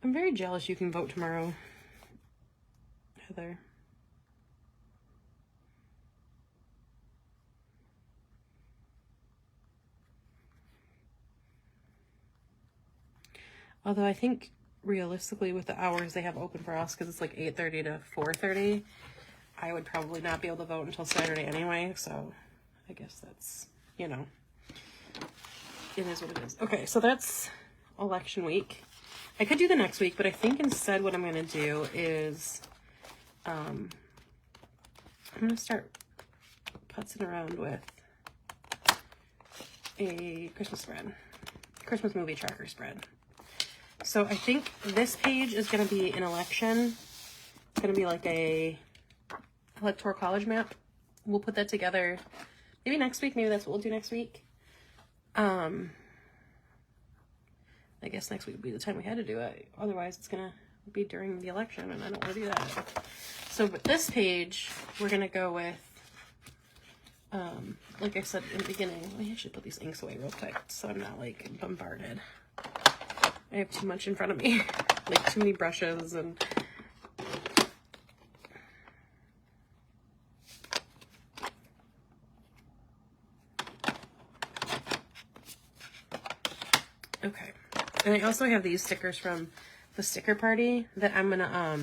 I'm very jealous you can vote tomorrow, Heather. Although I think realistically with the hours they have open for us, because it's like 8:30 to 4:30, I would probably not be able to vote until Saturday anyway, so I guess that's, you know, it is what it is. Okay, so that's election week. I could do the next week, but I think instead what I'm going to do is I'm going to start putzing around with a Christmas spread, Christmas movie tracker spread. So I think this page is going to be an election. It's going to be like a electoral college map. We'll put that together maybe next week. Maybe that's what we'll do next week. I guess next week would be the time we had to do it. Otherwise, it's going to be during the election, and I don't want to do that. So with this page, we're going to go with, like I said in the beginning, let me actually put these inks away real quick so I'm not, like, bombarded. I have too much in front of me, like too many brushes and... Okay. And I also have these stickers from the sticker party that I'm gonna,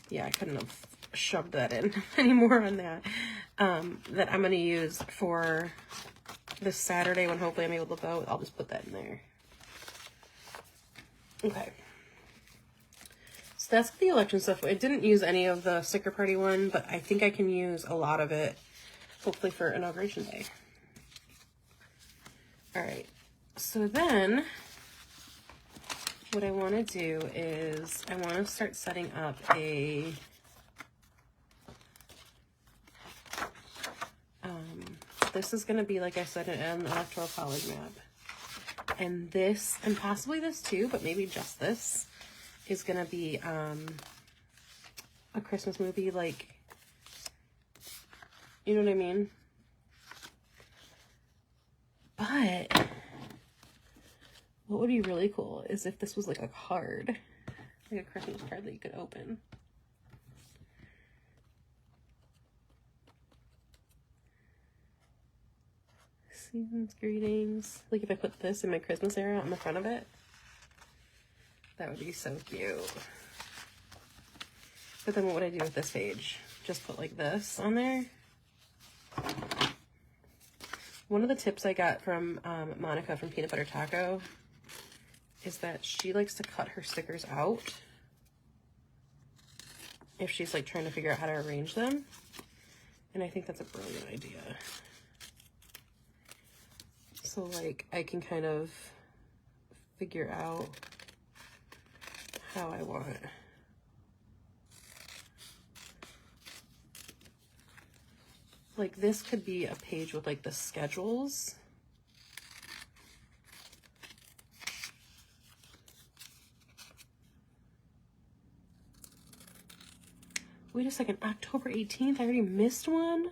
yeah, I couldn't have shoved that in anymore on that, that I'm gonna use for this Saturday when hopefully I'm able to vote. I'll just put that in there. Okay. So that's the election stuff. I didn't use any of the sticker party one, but I think I can use a lot of it, hopefully for Inauguration Day. All right. So then what I want to do is I want to start setting up a this is going to be, like I said, an electoral college map. And this, and possibly this too, but maybe just this, is going to be a Christmas movie, like, you know what I mean? But what would be really cool is if this was like a card, like a Christmas card that you could open. Season's greetings. Like if I put this in my Christmas era on the front of it, that would be so cute. But then what would I do with this page? Just put like this on there? One of the tips I got from Monica from Peanut Butter Taco is that she likes to cut her stickers out if she's like trying to figure out how to arrange them. And I think that's a brilliant idea. So like I can kind of figure out how I want it. Like this could be a page with like the schedules. Wait a second, October 18th, I already missed one?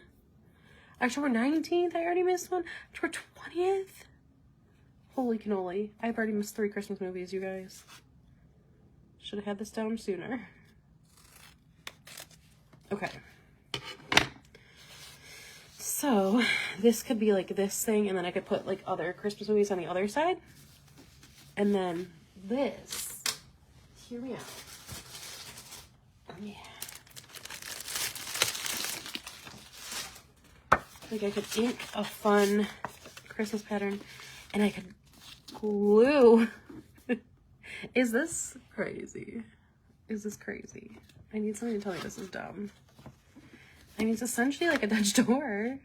October 19th, I already missed one? October 20th? Holy cannoli, I've already missed 3 Christmas movies, you guys. Should have had this down sooner. Okay. So, this could be like this thing, and then I could put like other Christmas movies on the other side. And then this, hear me out. Yeah. Like I could ink a fun Christmas pattern and I could glue. Is this crazy? Is this crazy? I need somebody to tell me this is dumb. I mean, it's essentially like a Dutch door.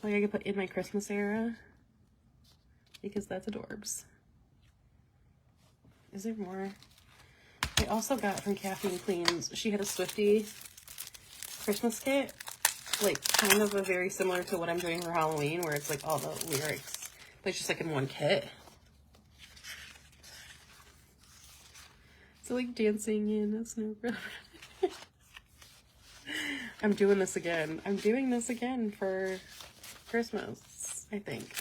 Like I could put in my Christmas era because that's adorbs. Is there more? I also got from Caffeine Cleans, she had a Swiftie Christmas kit, like kind of a very similar to what I'm doing for Halloween, where it's like all the lyrics, but it's just like in one kit. So like dancing in a snow. I'm doing this again. I'm doing this again for Christmas, I think.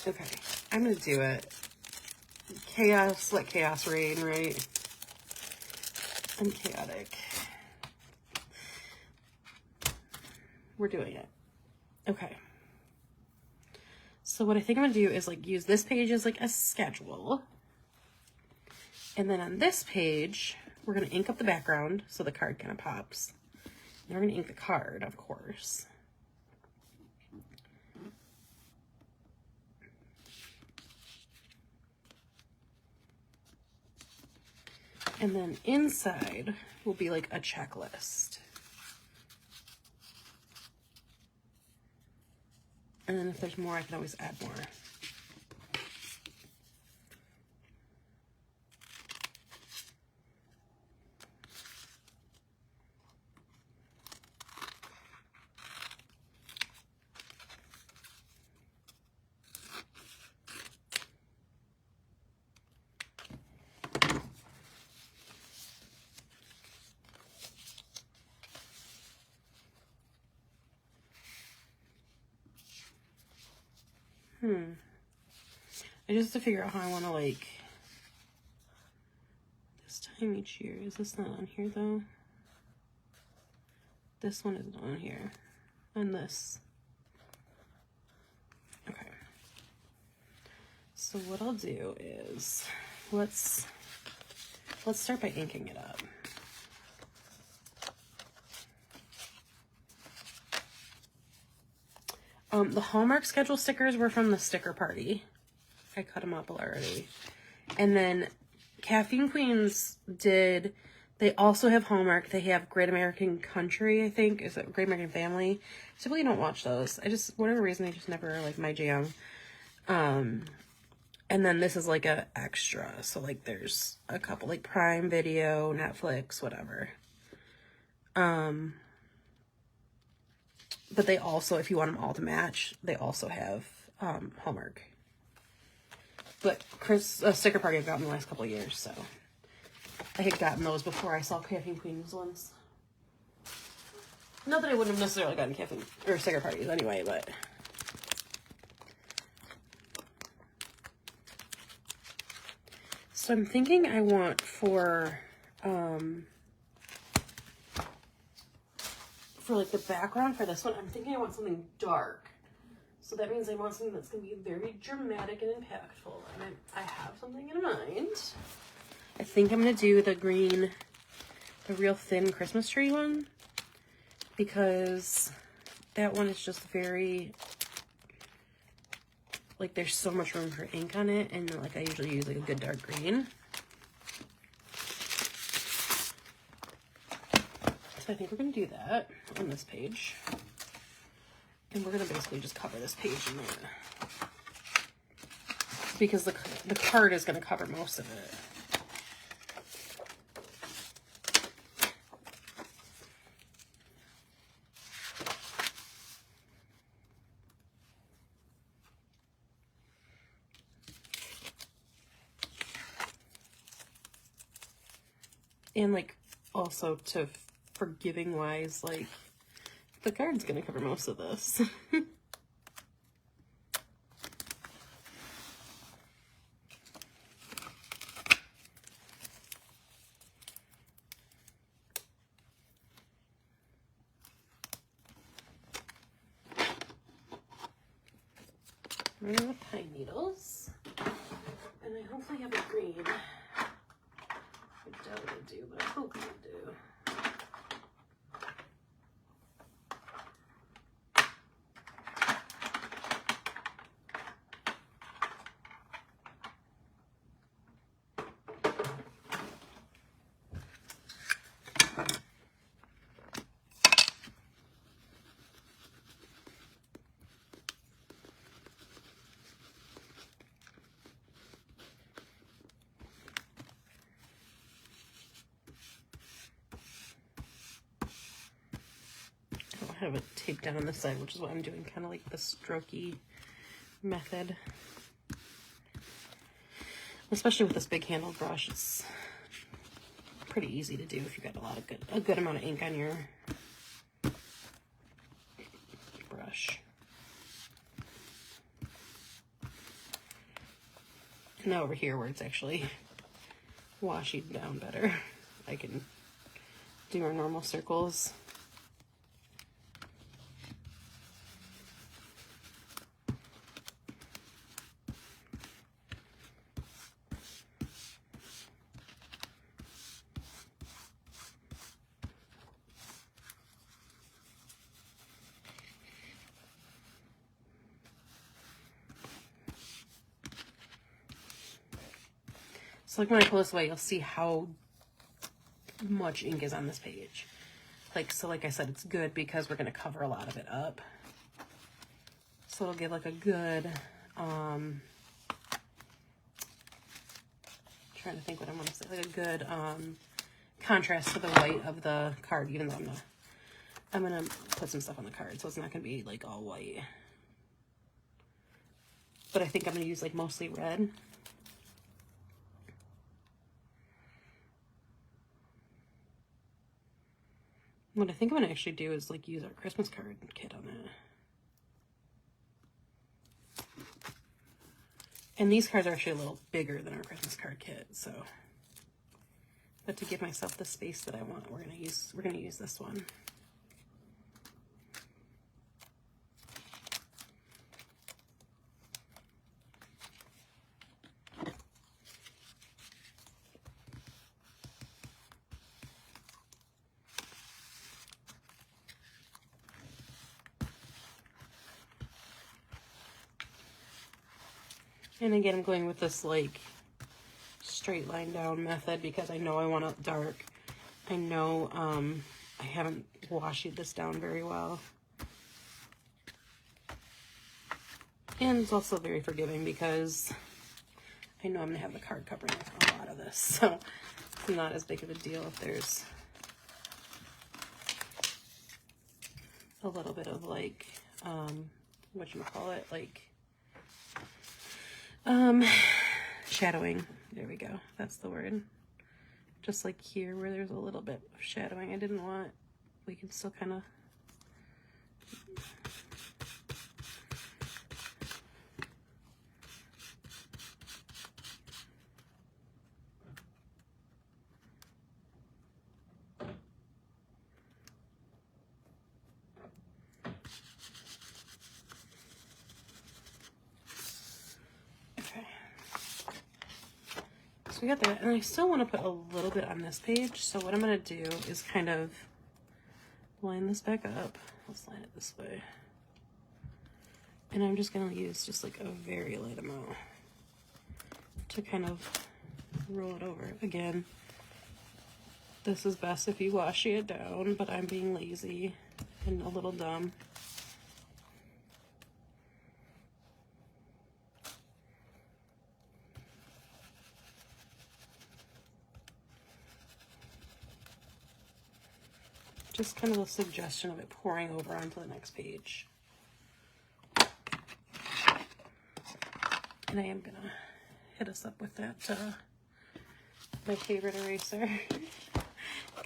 Okay, I'm gonna do it. Chaos, let chaos reign, right? I'm chaotic. We're doing it. Okay. So what I think I'm gonna do is like use this page as like a schedule. And then on this page, we're gonna ink up the background so the card kind of pops. And we're gonna ink the card, of course. And then inside will be like a checklist. And then if there's more, I can always add more. I just have to figure out how I want to, like, this time each year. Is this not on here, though? This one isn't on here. And this. Okay. So what I'll do is, let's start by inking it up. The Hallmark schedule stickers were from the sticker party. I cut them up already. And then Caffeine Queens did, they also have Hallmark. They have Great American Country, I think. Is it Great American Family? I typically don't watch those. I just, whatever reason, they just never like my jam. And then this is like a extra. So like there's a couple like Prime Video, Netflix, whatever. But they also, if you want them all to match, they also have Hallmark. But Sticker Party I've gotten the last couple of years, so I had gotten those before I saw Caffeine Queens ones. Not that I wouldn't have necessarily gotten Caffeine or Sticker Parties anyway, but so I'm thinking I want for like the background for this one, I'm thinking I want something dark. So that means I want something that's going to be very dramatic and impactful. And I have something in mind. I think I'm going to do the green, the real thin Christmas tree one. Because that one is just very, like there's so much room for ink on it. And like I usually use like a good dark green. So I think we're going to do that on this page. And we're going to basically just cover this page in there. Because the card is going to cover most of it. And like also to forgiving wise, like the card's gonna cover most of this. I'm gonna have pine needles, and I hopefully have a green. I doubt I do, but I hope I do. I have it taped down on this side, which is what I'm doing, kind of like the strokey method. Especially with this big handled brush, it's pretty easy to do if you've got a good amount of ink on your brush. Now over here where it's actually washing down better, I can do our normal circles. So like when I pull this away, you'll see how much ink is on this page. So like I said, it's good because we're going to cover a lot of it up. So it'll give like a good, trying to think what I want to say, like a good contrast to the white of the card, even though I'm going to put some stuff on the card, so it's not going to be like all white. But I think I'm going to use like mostly red. What I think I'm going to actually do is like use our Christmas card kit on it. And these cards are actually a little bigger than our Christmas card kit, so. But to give myself the space that I want, we're going to use this one. And again, I'm going with this like straight line down method because I know I want it dark. I know I haven't washed this down very well. And it's also very forgiving because I know I'm going to have the card covering a lot of this. So it's not as big of a deal if there's a little bit of like, whatchamacallit, like, shadowing. There we go. That's the word. Just like here where there's a little bit of shadowing. I didn't want, we can still kind of, so we got that, and I still want to put a little bit on this page. So what I'm going to do is kind of line this back up. Let's line it this way. And I'm just going to use just like a very light amount to kind of roll it over. Again, this is best if you wash it down, but I'm being lazy and a little dumb. Just kind of a suggestion of it pouring over onto the next page. And I am gonna hit us up with that, my favorite eraser.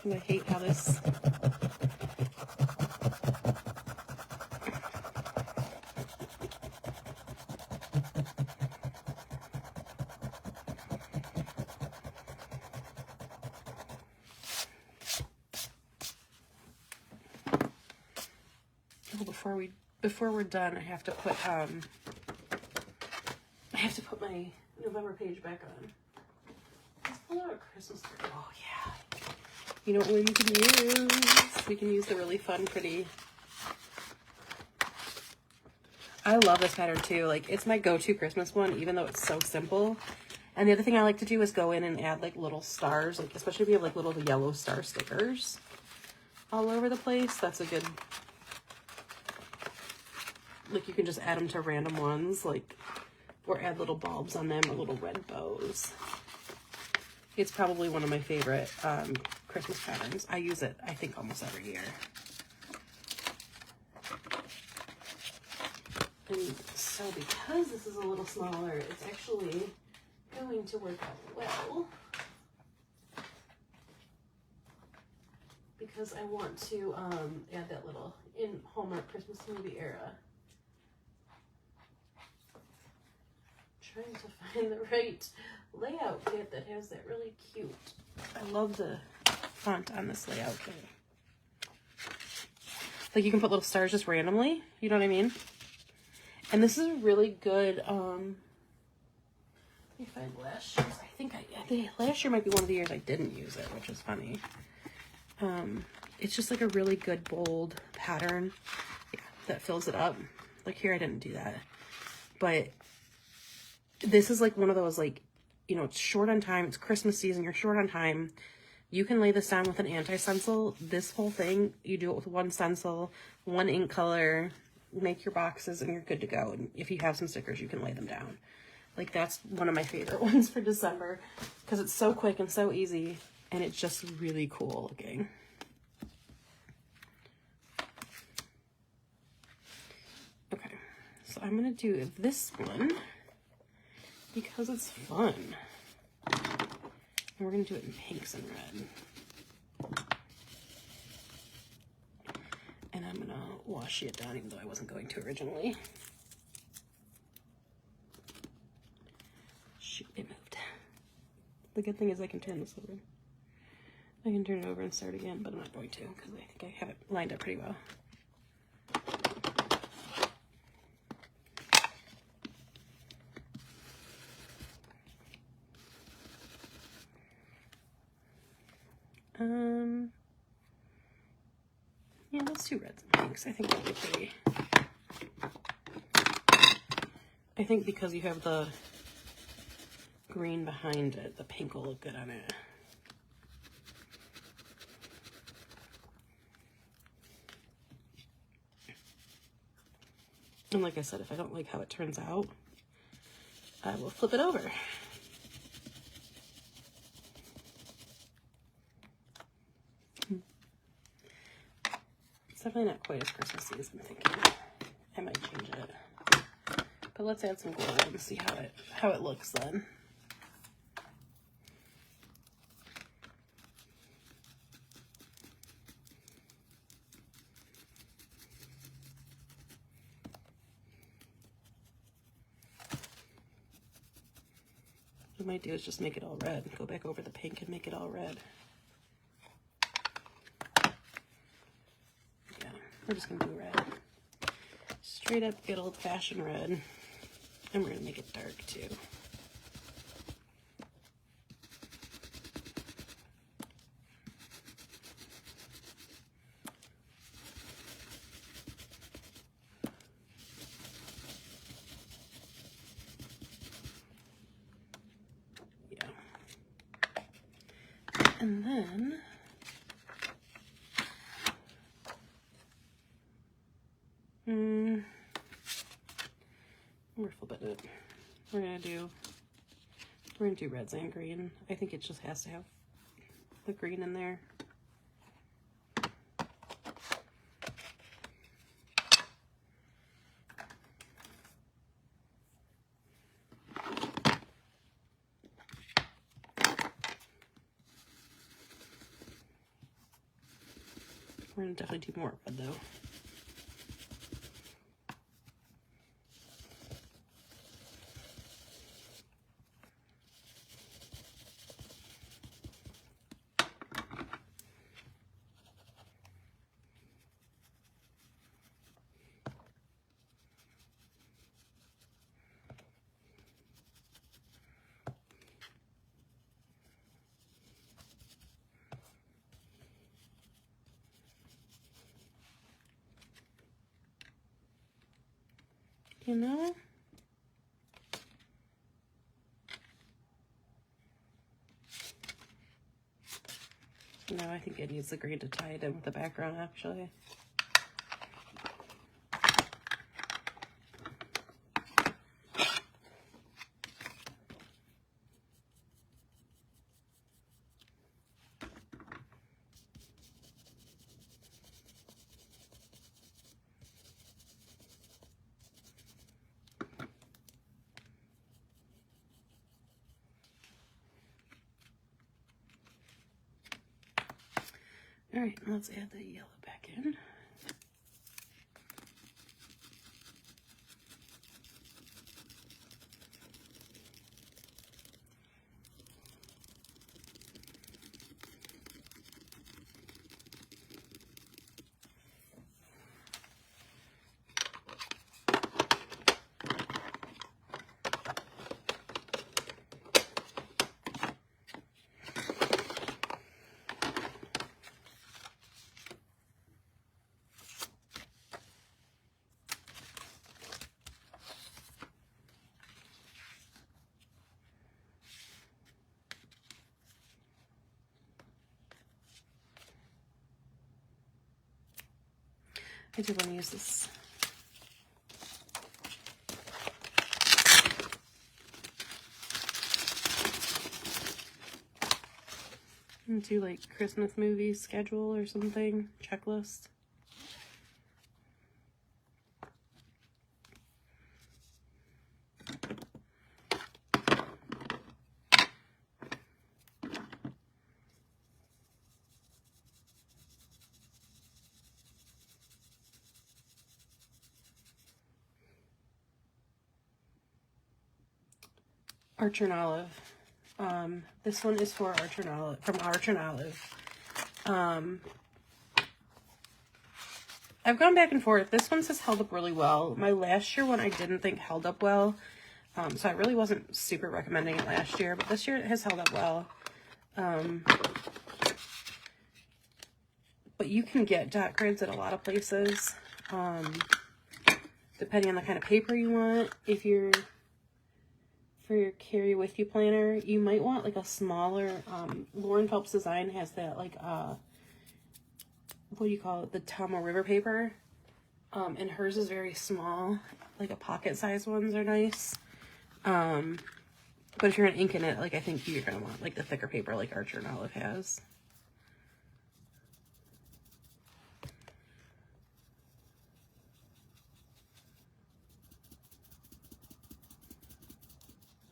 I hate how this, before we're done, I have to put my November page back on. Let's pull out a Christmas card. Oh yeah. You know what we can use? We can use the really fun, pretty. I love this pattern too. Like, it's my go-to Christmas one, even though it's so simple. And the other thing I like to do is go in and add like little stars, like especially if you have like little yellow star stickers all over the place. That's a good, like, you can just add them to random ones, like, or add little bulbs on them or little red bows. It's probably one of my favorite Christmas patterns. I use it, I think, almost every year. And so because this is a little smaller, it's actually going to work out well. Because I want to add that little, in Hallmark Christmas movie era, trying to find the right layout kit that has that really cute. I love the font on this layout kit. Like you can put little stars just randomly, you know what I mean? And this is a really good, let me find last year's. I think last year might be one of the years I didn't use it, which is funny. It's just like a really good bold pattern, yeah, that fills it up. Like here I didn't do that, but this is like one of those, like, you know, it's short on time, it's Christmas season, you're short on time. You can lay this down with an anti-stencil. This whole thing, you do it with one stencil, one ink color, make your boxes, and you're good to go. And if you have some stickers, you can lay them down. Like, that's one of my favorite ones for December because it's so quick and so easy, and it's just really cool looking. Okay, so I'm going to do this one because it's fun. And we're going to do it in pinks and red. And I'm going to washi it down, even though I wasn't going to originally. Shoot, it moved. The good thing is I can turn this over. I can turn it over and start again, but I'm not going to because I think I have it lined up pretty well. Yeah, let's do reds and pinks. I think that'll be pretty. I think because you have the green behind it, the pink will look good on it. And like I said, if I don't like how it turns out, I will flip it over. It's definitely not quite as Christmassy as I'm thinking. I might change it. But let's add some gold and see how it looks then. What I might do is just make it all red. Go back over the pink and make it all red. We're just gonna do red. Straight up good old fashioned red. And we're gonna make it dark too. Yeah. And then we're flipping it. We're gonna do reds and green. I think it just has to have the green in there. We're gonna definitely do more red though. You know? No, I think it needs the green to tie it in with the background, actually. All right, let's add the yellow back in. I do want to use this. Do like Christmas movie schedule or something, checklist. Archer and Olive. This one is for Archer and Olive, from Archer and Olive. I've gone back and forth. This one says held up really well. My last year one I didn't think held up well. So I really wasn't super recommending it last year, but this year it has held up well. But you can get dot grids at a lot of places. Depending on the kind of paper you want. If you're for your carry with you planner, you might want like a smaller, Lauren Phelps Design has that like, what do you call it? The Tomo River paper. And hers is very small, like a pocket size ones are nice. But if you're gonna ink in it, like I think you're gonna want like the thicker paper like Archer and Olive has.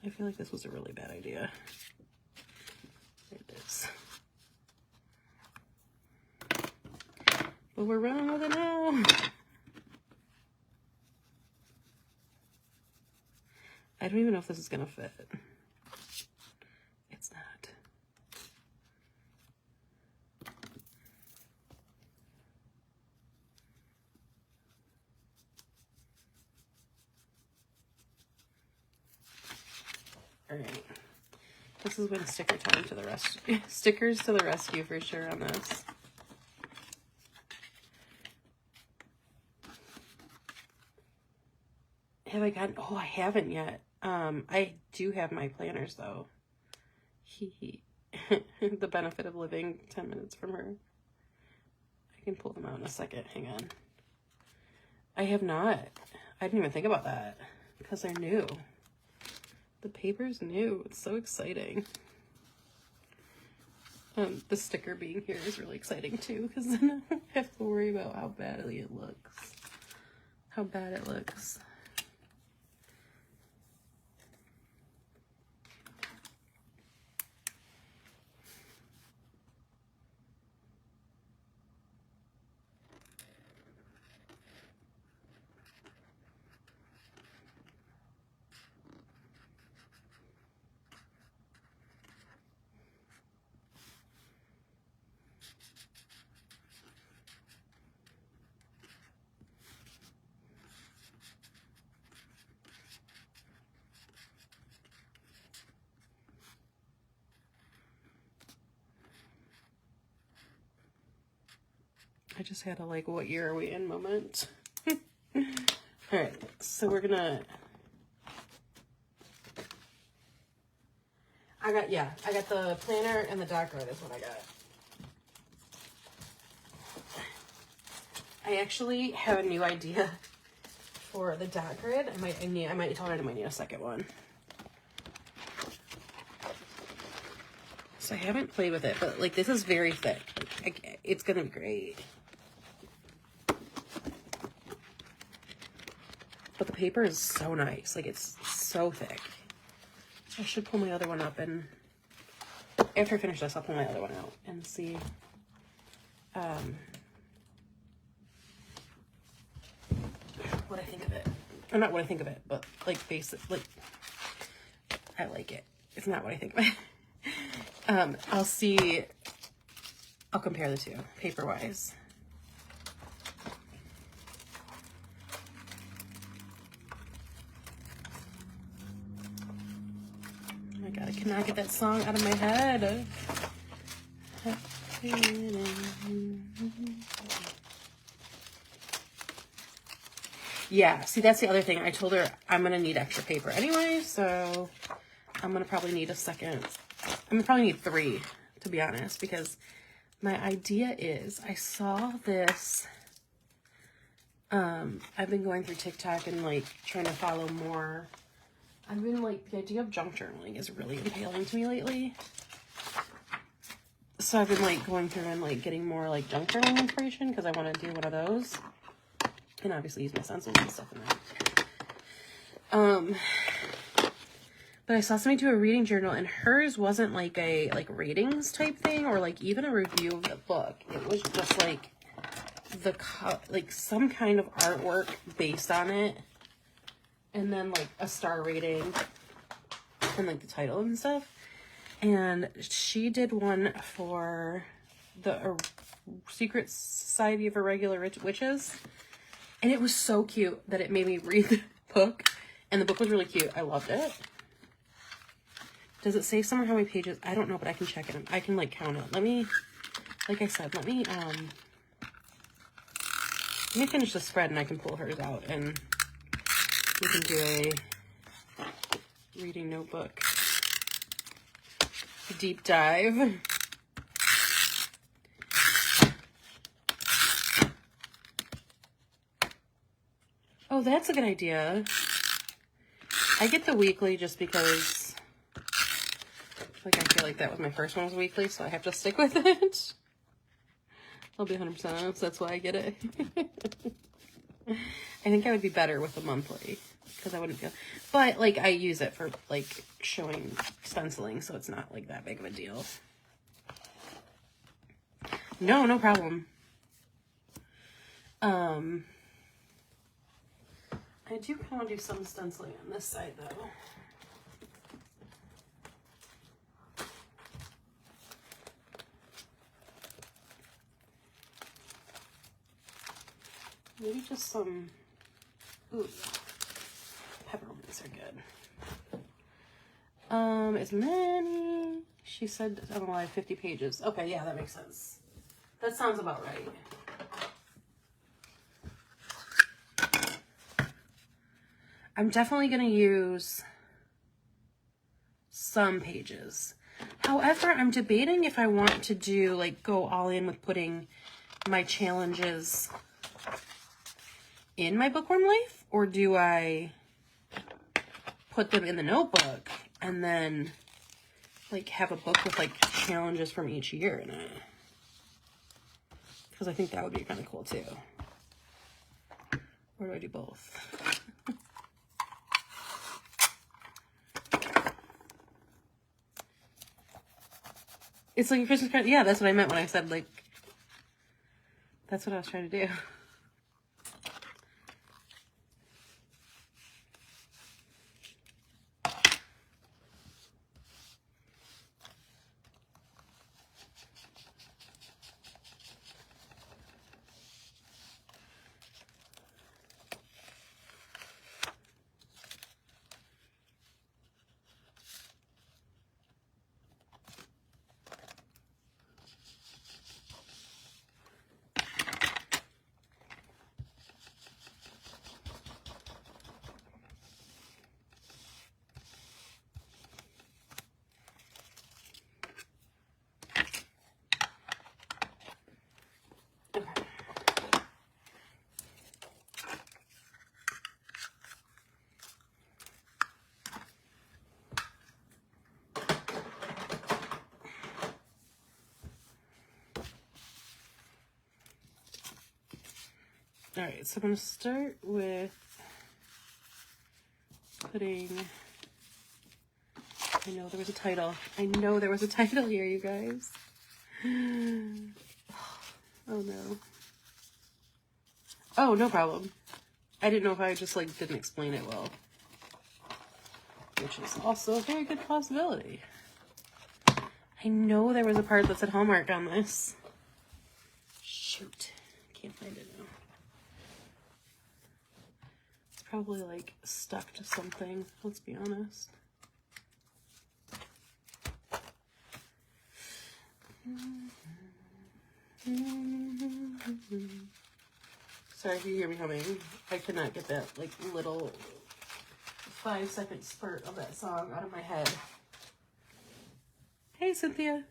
I feel like this was a really bad idea. It is. But we're running with it now. I don't even know if this is gonna fit. It's not. All right. This is when sticker time to the rescue. Stickers to the rescue for sure on this. Have I gotten, oh, I haven't yet. I do have my planners though. The benefit of living 10 minutes from her. I can pull them out in a second. Hang on. I have not. I didn't even think about that because they're new. The paper's new. It's so exciting. The sticker being here is really exciting too because then I don't have to worry about how badly it looks. How bad it looks. I just had a like, what year are we in moment. All right, so we're gonna, I got the planner and the dot grid is what I got. I actually have a new idea for the dot grid. I might tell her I might need a second one. So I haven't played with it, but like this is very thick. Like, it's gonna be great. But the paper is so nice. Like it's so thick. I should pull my other one up and after I finish this, I'll pull my other one out and see. What I think of it. Or not what I think of it, but like basic, like I like it. It's not what I think of it. I'll see. I'll compare the two paper wise. Oh my God, I cannot get that song out of my head. Yeah, see, that's the other thing. I told her I'm going to need extra paper anyway, so I'm going to probably need a second. I'm going to probably need 3, to be honest, because my idea is I saw this I've been going through TikTok and like trying to follow more. I've been like, the idea of junk journaling is really appealing to me lately. So I've been like going through and like getting more like junk journaling inspiration because I want to do one of those. And obviously use my stencils and stuff in there. But I saw somebody do a reading journal and hers wasn't like a ratings type thing or like even a review of the book. It was just like some kind of artwork based on it. And then like a star rating and like the title and stuff. And she did one for the Secret Society of Irregular Witches. And it was so cute that it made me read the book. And the book was really cute. I loved it. Does it say somewhere how many pages? I don't know, but I can check it. I can like count it. Let me, like I said, let me finish the spread and I can pull hers out and we can do a reading notebook deep dive. Oh, that's a good idea. I get the weekly just because like I feel like that was my first one was weekly, so I have to stick with it. I'll be 100% honest, that's why I get it. I think I would be better with a monthly because I wouldn't feel, but like I use it for like showing stenciling, so it's not like that big of a deal. No problem. I do kind of do some stenciling on this side though. Maybe just some, ooh, peppermints are good. As many, she said, I don't know, 50 pages. Okay, yeah, that makes sense. That sounds about right. I'm definitely going to use some pages. However, I'm debating if I want to do, like, go all in with putting my challenges in my bookworm life, or do I put them in the notebook and then like have a book with like challenges from each year in it? Because I think that would be kind of cool too. Or do I do both? It's like a Christmas card. Yeah, that's what I meant when I said like, that's what I was trying to do. All right, so I'm going to start with putting, I know there was a title. I know there was a title here, you guys. Oh no. Oh, no problem. I didn't know if I just like didn't explain it well. Which is also a very good possibility. I know there was a part that said Hallmark on this. Shoot. Can't find it now. It's probably like stuck to something, let's be honest. Sorry if you hear me humming. I could not get that like little 5-second spurt of that song out of my head. Hey, Cynthia.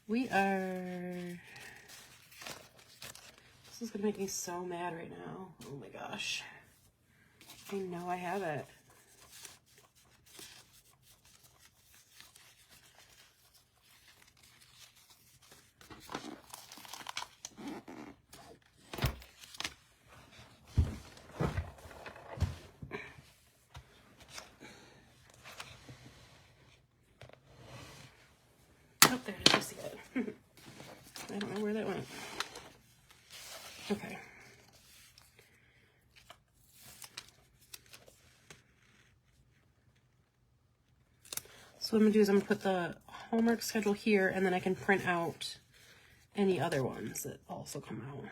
We are This is gonna make me so mad right now. Oh my gosh. I know I have it. Oh, there it is. I see it. I don't know where that went. Okay. So what I'm gonna do is I'm gonna put the homework schedule here, and then I can print out any other ones that also come out.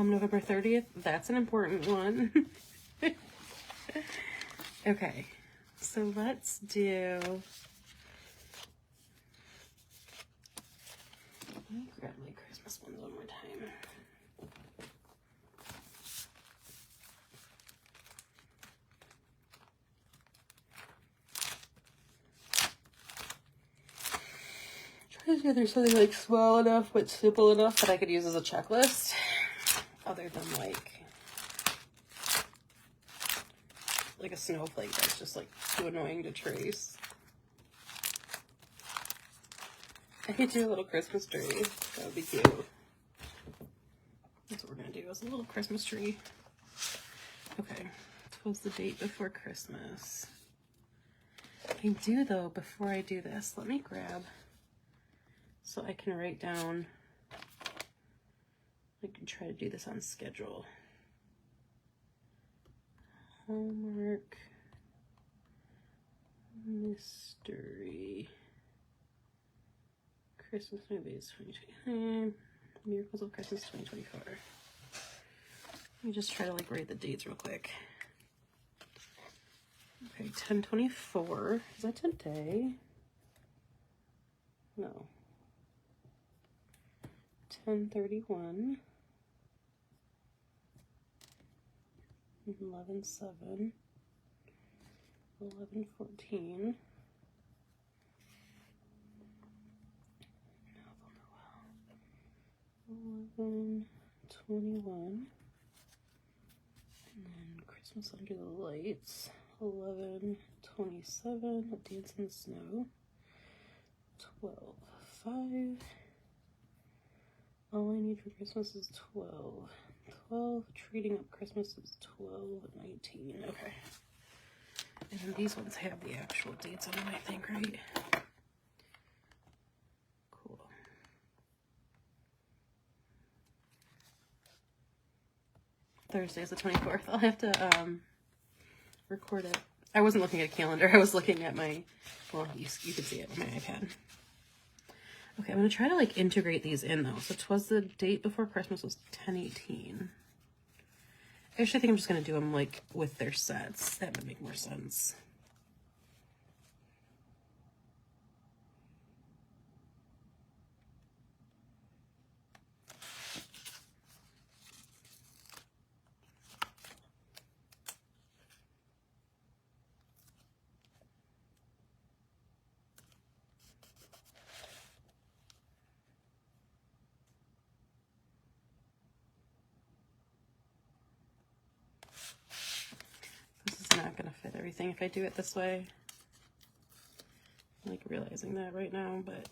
November 30th, that's an important one. Okay, so let's do, let me grab my Christmas ones one more time. Try to do something like small enough but simple enough that I could use as a checklist. Other than like a snowflake that's just like too annoying to trace. I could do a little Christmas tree. That would be cute. That's what we're gonna do, is a little Christmas tree. Okay, what was the date before Christmas? I do though, before I do this, let me grab so I can write down. I can try to do this on schedule. Homework mystery. Christmas movies 2029. Miracles of Christmas 2024. Let me just try to like write the dates real quick. Okay, 10/24. Is that today? No. 10/31. 11/7. 11/14. 11/21. And then Christmas Under the Lights. 11/27. A Dance in the Snow. 12/5. All I Need for Christmas is 12. 12. Treating Up Christmas is 12/19. Okay. And then these ones have the actual dates on them, I think, right? Cool. Thursday is the 24th. I'll have to record it. I wasn't looking at a calendar. I was looking at my, well, you can see it on my iPad. Okay, I'm going to try to like integrate these in though. So 'twas the date before Christmas was 10/18. Actually, I think I'm just going to do them like with their sets. That would make more sense. Not gonna fit everything if I do it this way. I'm like realizing that right now, but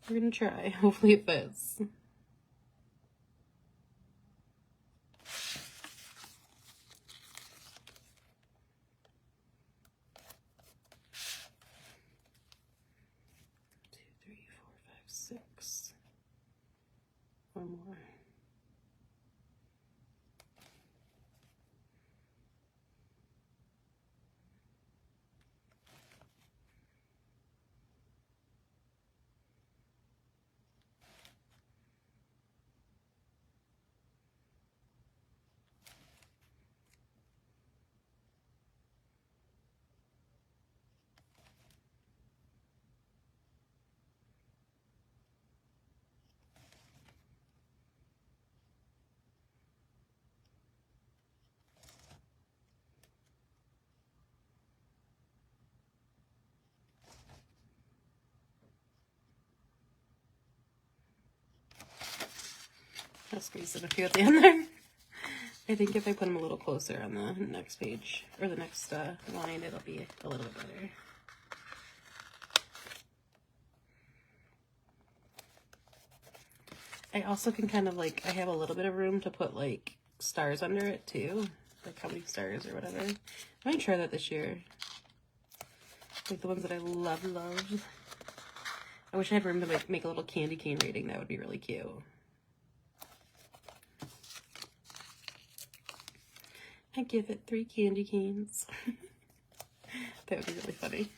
We're gonna try. Hopefully it fits. Two, three, four, five, six. One more. I'll squeeze in a few at the end there. I think if I put them a little closer on the next page, or the next line, it'll be a little bit better. I also can kind of like, I have a little bit of room to put like stars under it too. Like how many stars or whatever. I might try that this year. Like the ones that I love. I wish I had room to make a little candy cane rating. That would be really cute. I give it 3 candy canes. That would be really funny.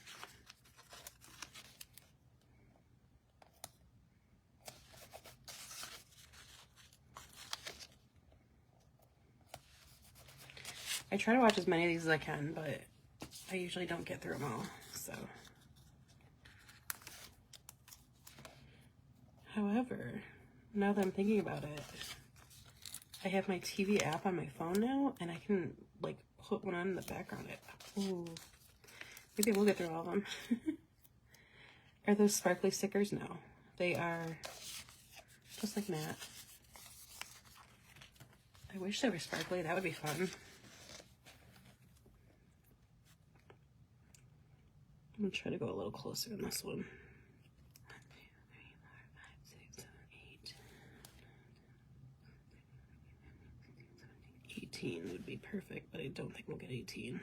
I try to watch as many of these as I can, but I usually don't get through them all, so. However, now that I'm thinking about it, I have my TV app on my phone now, and I can, like, put one on in the background. Ooh. Maybe we'll get through all of them. Are those sparkly stickers? No. They are just like that. I wish they were sparkly. That would be fun. I'm going to try to go a little closer in this one. 18 would be perfect, but I don't think we'll get 18.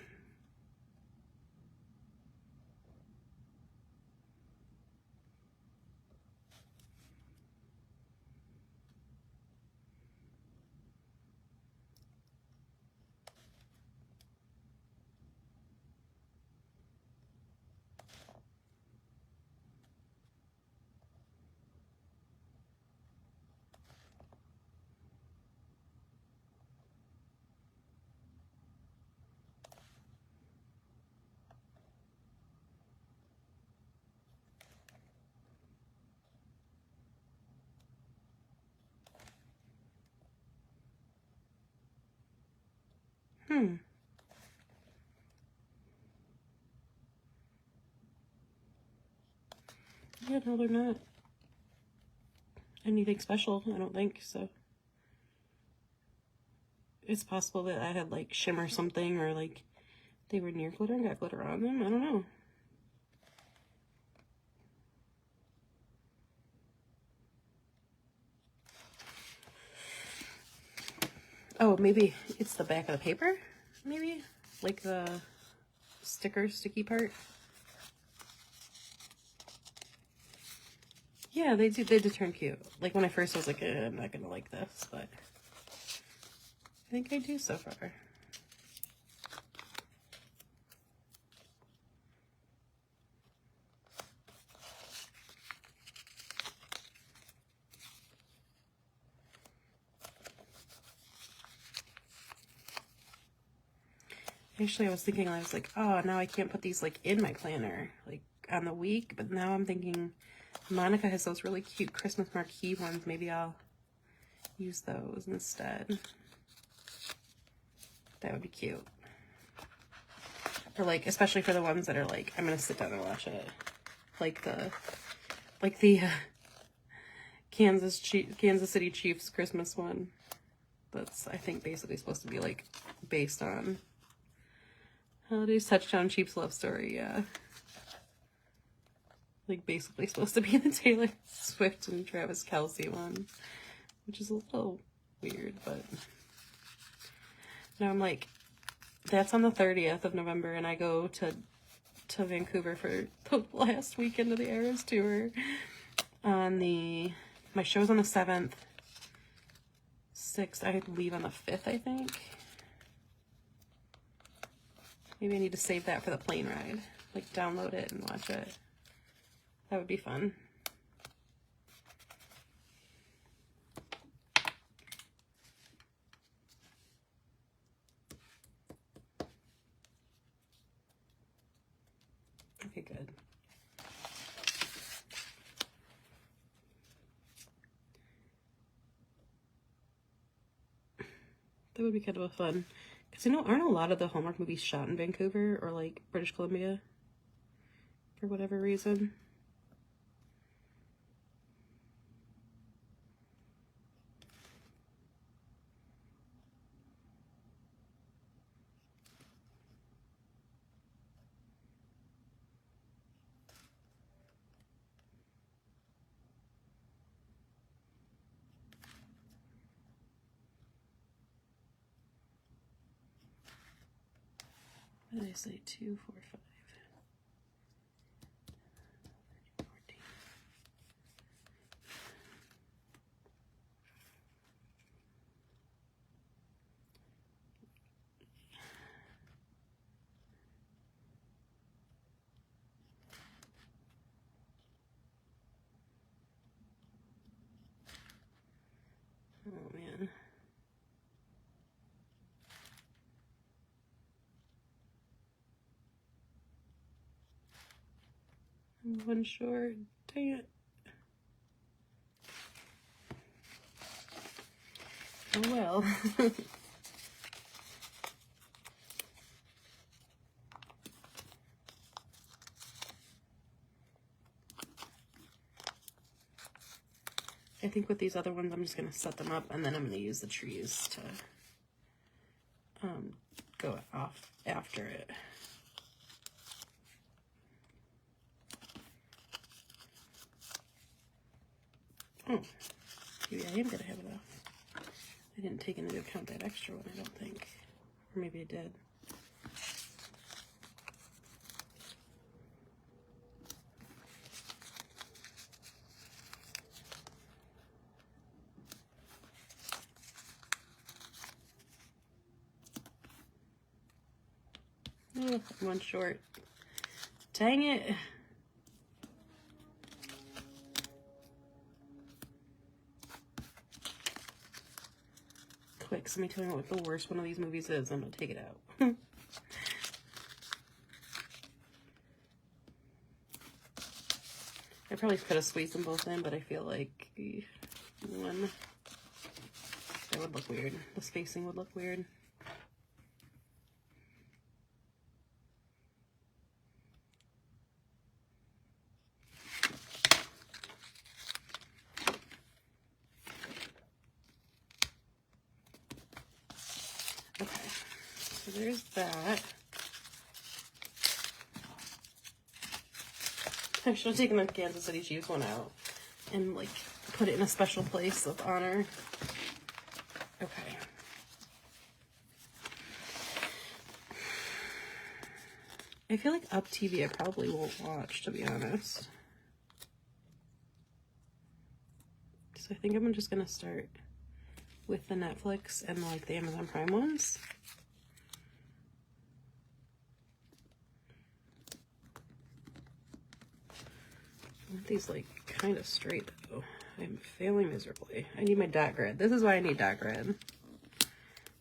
Yeah, no, they're not anything special, I don't think, so. It's possible that I had, like, shimmer something, or, like, they were near glitter and got glitter on them. I don't know. Oh, maybe it's the back of the paper? Maybe? Like the sticky part? Yeah, they did turn cute. Like when I first was like, I'm not gonna like this, but I think I do so far. Actually, I was thinking, I was like, oh, now I can't put these like in my planner, like on the week, but now I'm thinking Monica has those really cute Christmas marquee ones. Maybe I'll use those instead. That would be cute. Or like, especially for the ones that are like, I'm gonna sit down and watch it. Like the Kansas City Chiefs Christmas one. That's, I think, basically supposed to be like based on Holidays Touchdown Chiefs Love Story, yeah. like basically supposed to be the Taylor Swift and Travis Kelce one, which is a little weird, but now I'm like, that's on the 30th of November, and I go to Vancouver for the last weekend of the Eras tour. My show's on the 7th. 6th, I leave on the 5th, I think. Maybe I need to save that for the plane ride. Like, download it and watch it. That would be fun. Okay, good. That would be kind of fun. Because aren't a lot of the Hallmark movies shot in Vancouver or like British Columbia? For whatever reason. What did I say? 2, 4, 5. 14. Oh man. I'm one short. Dang it. Oh well. I think with these other ones, I'm just going to set them up, and then I'm going to use the trees to go off after it. Oh, maybe I am going to have it off. I didn't take into account that extra one, I don't think. Or maybe I did. Oh, one short. Dang it. Quick, somebody tell me what the worst one of these movies is. I'm gonna take it out. I probably could have squeezed them both in, but I feel like one, that would look weird. The spacing would look weird. Okay, so there's that. I should have taken the Kansas City Chiefs one out and like put it in a special place of honor. Okay. I feel like Up TV I probably won't watch, to be honest. So I think I'm just gonna start with the Netflix and like the Amazon Prime ones. I want these like kind of straight though. I'm failing miserably. I need my dot grid. This is why I need dot grid.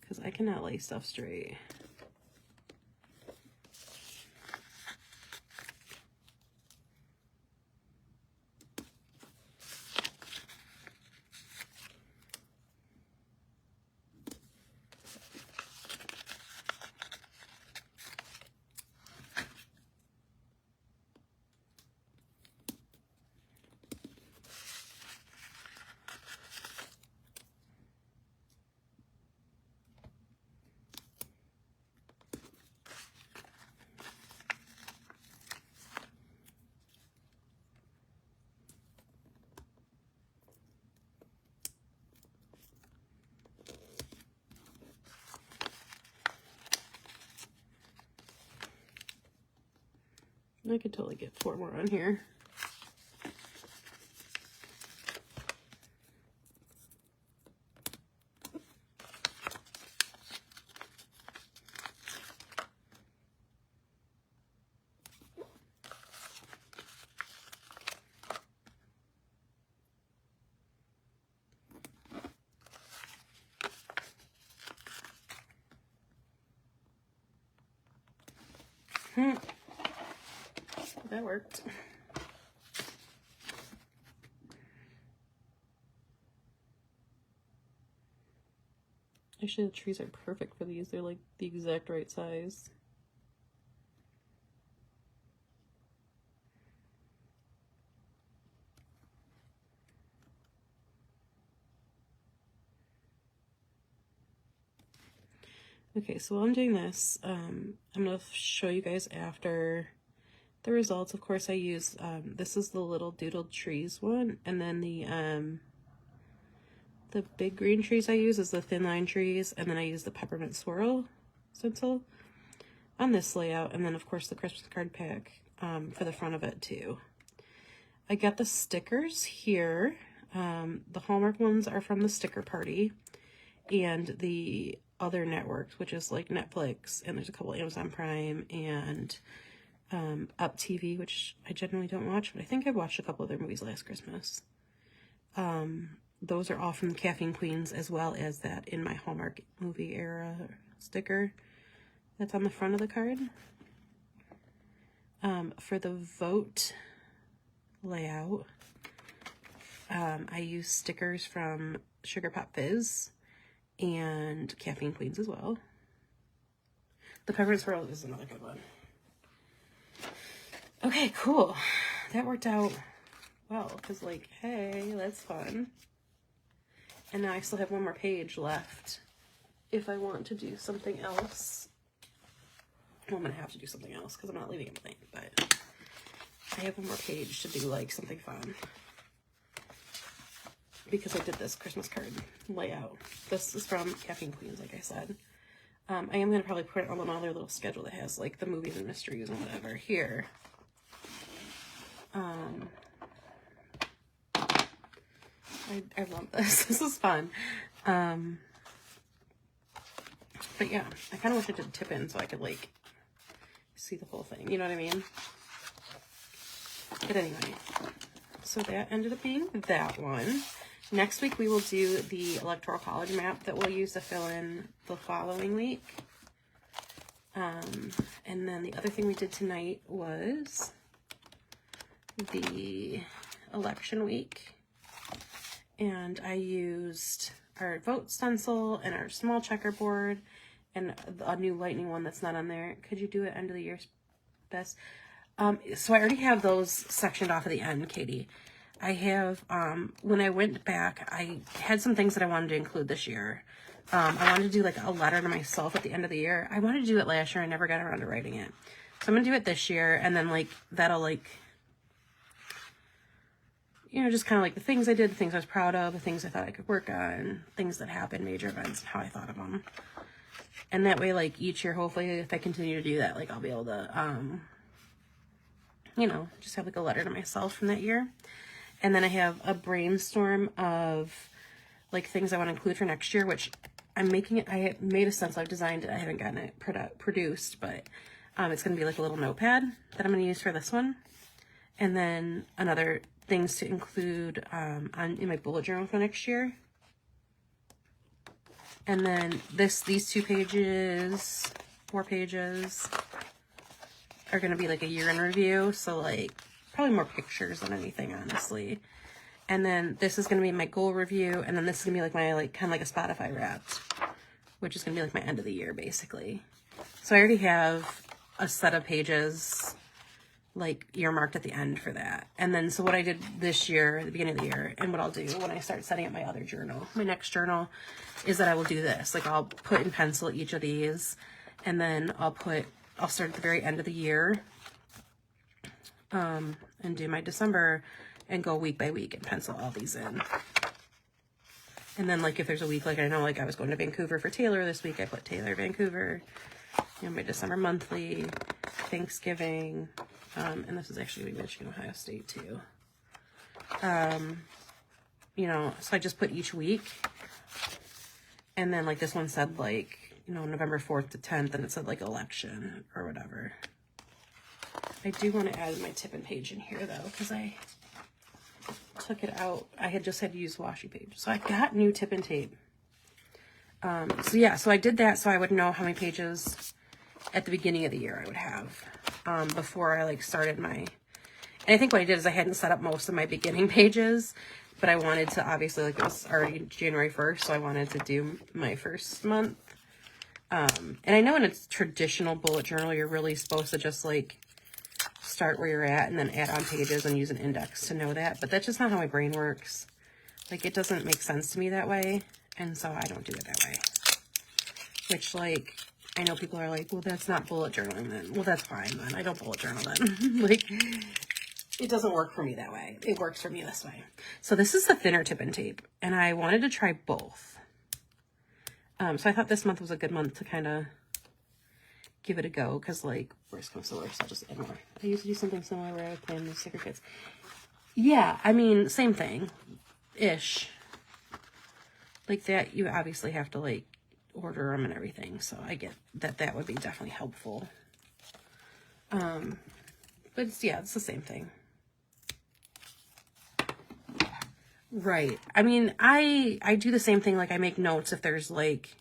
Because I cannot lay stuff straight. I could totally get 4 more on here. That worked. Actually, the trees are perfect for these. They're like the exact right size. Okay, so while I'm doing this, I'm going to show you guys after the results. Of course, I use, this is the little doodled trees one, and then the big green trees I use is the thin line trees, and then I use the peppermint swirl stencil on this layout, and then of course the Christmas card pack for the front of it too. I got the stickers here. The Hallmark ones are from the sticker party, and the other networks, which is like Netflix, and there's a couple Amazon Prime and Up TV, which I generally don't watch, but I think I watched a couple of their movies last Christmas. Those are all from the Caffeine Queens, as well as that In My Hallmark Movie Era sticker that's on the front of the card. For the vote layout, I use stickers from Sugar Pop Fizz and Caffeine Queens as well. The Peppermint Swirl is another good one. Okay, cool. That worked out well, because like, hey, that's fun. And now I still have one more page left if I want to do something else. Well, I'm going to have to do something else because I'm not leaving it blank, but I have one more page to do like something fun. Because I did this Christmas card layout. This is from Caffeine Queens, like I said. I am going to probably put it on another little schedule that has like the movies and mysteries and whatever here. I love this. This is fun. But yeah, I kind of wish I did tip in so I could like see the whole thing. You know what I mean? But anyway, so that ended up being that one. Next week, we will do the Electoral College map that we'll use to fill in the following week. And then the other thing we did tonight was the election week. And I used our vote stencil and our small checkerboard and a new lightning one that's not on there. Could you do it end of the year best? So I already have those sectioned off at the end, Katie. I have, when I went back, I had some things that I wanted to include this year. I wanted to do like a letter to myself at the end of the year. I wanted to do it last year. I never got around to writing it. So I'm going to do it this year. And then like, that'll like, you know, just kind of like the things I did, the things I was proud of, the things I thought I could work on, things that happened, major events, and how I thought of them. And that way, like each year, hopefully, if I continue to do that, like I'll be able to, you know, just have like a letter to myself from that year. And then I have a brainstorm of like things I want to include for next year, which I'm making it. I made a stencil, I've designed it. I haven't gotten it produced, but it's going to be like a little notepad that I'm going to use for this one. And then another things to include in my bullet journal for next year. And then these 2 pages, 4 pages are going to be like a year in review. So like probably more pictures than anything, honestly. And then this is going to be my goal review. And then this is going to be like my, like, kind of like a Spotify Wrapped, which is going to be like my end of the year, basically. So I already have a set of pages, like, earmarked at the end for that. And then, so what I did this year, at the beginning of the year, and what I'll do when I start setting up my other journal, my next journal, is that I will do this. Like, I'll put in pencil each of these, and then I'll start at the very end of the year, and do my December and go week by week and pencil all these in. And then like if there's a week, like I know like I was going to Vancouver for Taylor this week, I put Taylor Vancouver. You know, my December monthly, Thanksgiving, and this is actually going to be Michigan, Ohio State too. You know, so I just put each week. And then like this one said like, you know, November 4th to 10th, and it said like election or whatever. I do want to add my tip and page in here though, because I took it out. I had just had to use washi page. So I got new tip and tape. So yeah, so I did that so I would know how many pages at the beginning of the year I would have, before I like started my, and I think what I did is I hadn't set up most of my beginning pages, but I wanted to, obviously, like it was already January 1st, so I wanted to do my first month. And I know in a traditional bullet journal, you're really supposed to just like start where you're at and then add on pages and use an index to know that, but that's just not how my brain works. Like it doesn't make sense to me that way, and so I don't do it that way. Which, like, I know people are like, well, that's not bullet journaling then. Well, that's fine then. I don't bullet journal then. Like, it doesn't work for me that way. It works for me this way. So this is the thinner tip and tape, and I wanted to try both. So I thought this month was a good month to kind of give it a go, because, like, worst comes to worst, I'll just add more. I used to do something similar where I would plan the sticker kits. Yeah, I mean, same thing-ish. Like that, you obviously have to, like, order them and everything, so I get that that would be definitely helpful. But it's, yeah, it's the same thing. Right. I mean, I do the same thing. Like I make notes if there's like,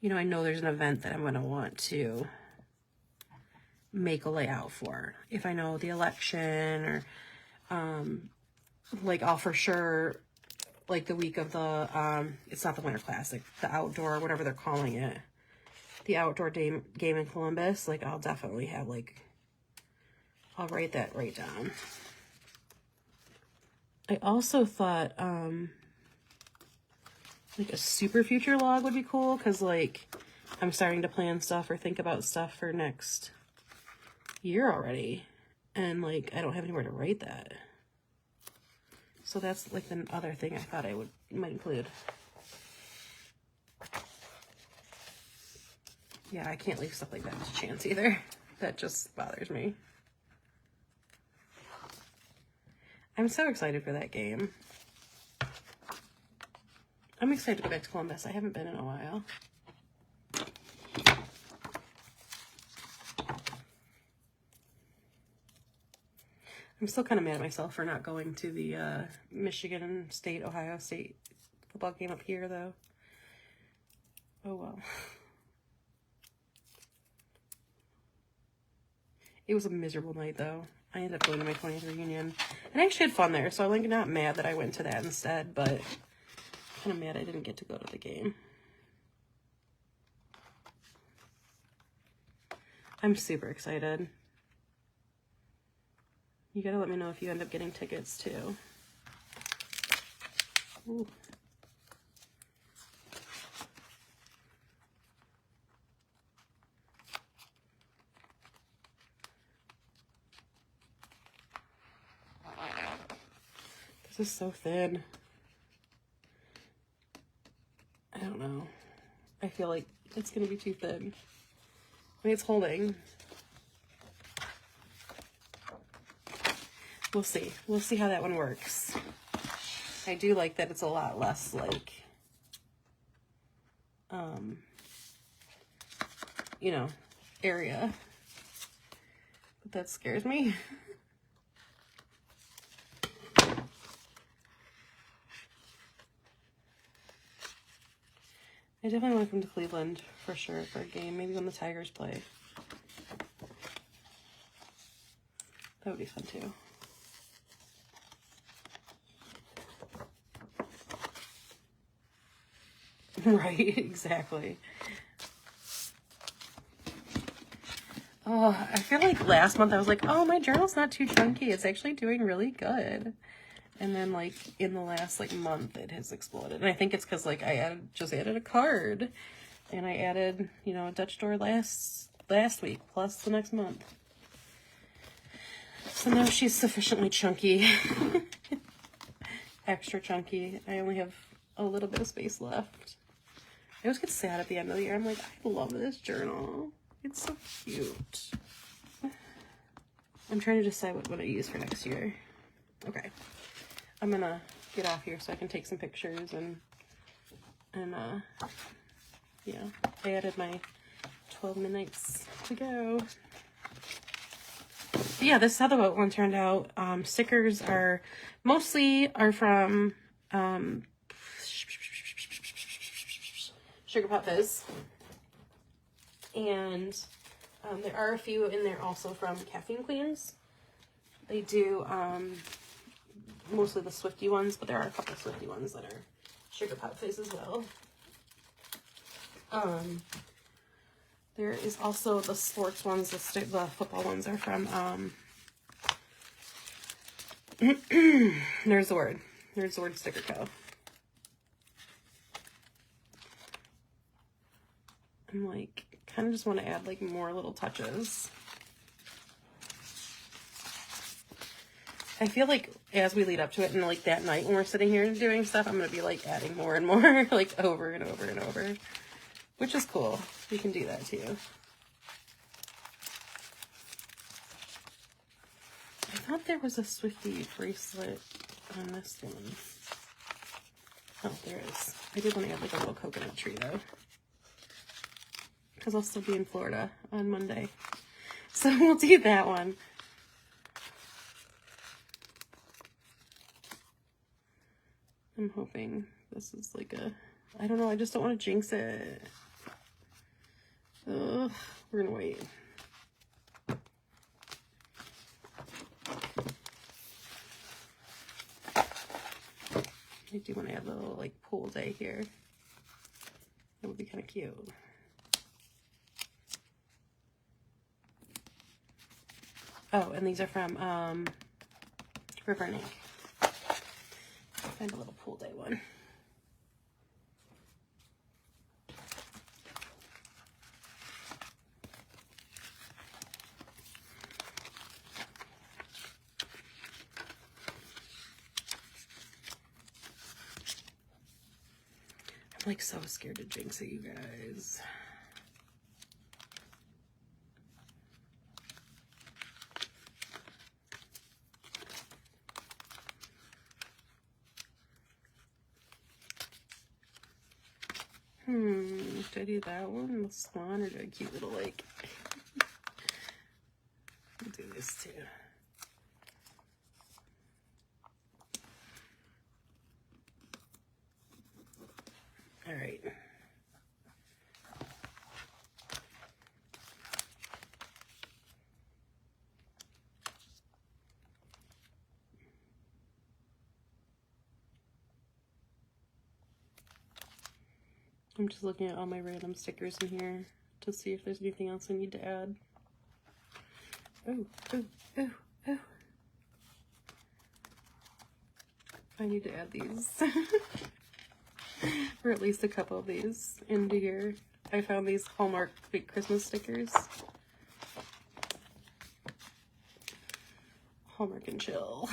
you know, I know there's an event that I'm going to want to make a layout for. If I know the election or, like I'll for sure, like the week of the, it's not the Winter Classic, the outdoor, whatever they're calling it, the outdoor game in Columbus, like I'll definitely have like, I'll write that right down. I also thought, like a super future log would be cool, because like I'm starting to plan stuff or think about stuff for next year already, and like I don't have anywhere to write that. So that's like the other thing I thought I might include. Yeah, I can't leave stuff like that to chance either. That just bothers me. I'm so excited for that game. I'm excited to go back to Columbus. I haven't been in a while. I'm still kind of mad at myself for not going to the Michigan State, Ohio State football game up here, though. Oh, well. It was a miserable night, though. I ended up going to my 20th reunion. And I actually had fun there, so I'm like not mad that I went to that instead, but kind of mad I didn't get to go to the game. I'm super excited. You gotta let me know if you end up getting tickets too. Ooh. This is so thin. I don't know. I feel like it's gonna be too thin. I mean, it's holding. We'll see. We'll see how that one works. I do like that it's a lot less like, you know, area. But that scares me. I definitely want to come to Cleveland for sure for a game. Maybe when the Tigers play. That would be fun too. Right, exactly. Oh, I feel like last month I was like, oh, my journal's not too chunky. It's actually doing really good. And then like in the last like month it has exploded. And I think it's because like I just added a card, and I added, you know, a Dutch door last week plus the next month. So now she's sufficiently chunky. Extra chunky. I only have a little bit of space left. I always get sad at the end of the year. I'm like, I love this journal. It's so cute. I'm trying to decide what I use for next year. Okay. I'm gonna get off here so I can take some pictures and yeah. I added my 12 midnights to go. But yeah, this is how the boat one turned out. Stickers are mostly from Sugar Pop Fizz. And there are a few in there also from Caffeine Queens. They do mostly the Swifty ones, but there are a couple of Swifty ones that are Sugar Pop Fizz as well. There is also the sports ones, the football ones are from There's the Word Sticker Co. I'm like, kind of just want to add like more little touches. I feel like as we lead up to it and like that night when we're sitting here and doing stuff, I'm going to be like adding more and more like over and over and over, which is cool. You can do that too. I thought there was a Swifty bracelet on this one. Oh, there is. I did want to add like a little coconut tree though, because I'll still be in Florida on Monday. So we'll do that one. I'm hoping this is like I don't know, I just don't want to jinx it. Ugh, we're gonna wait. I do want to add a little like pool day here. That would be kind of cute. Oh, and these are from River and Ink. Find a little pool day one. I'm like so scared to jinx it, you guys. Did I do that one, the swan, or do I keep little like? I'll do this too. All right. I'm just looking at all my random stickers in here to see if there's anything else I need to add. Oh, oh, oh, oh. I need to add these. Or at least a couple of these into here. I found these Hallmark big Christmas stickers. Hallmark and Chill.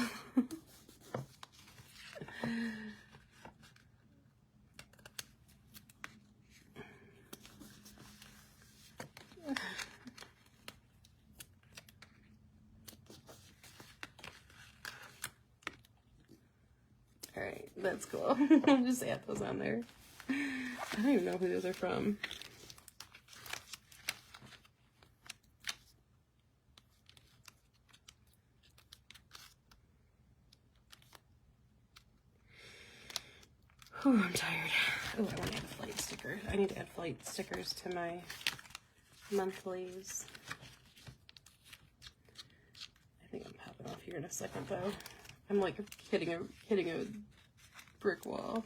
Alright, that's cool. I'll just add those on there. I don't even know who those are from. Whew, I'm tired. Oh, I want to add a flight sticker. I need to add flight stickers to my monthlies. I think I'm popping off here in a second though. I'm like hitting a brick wall.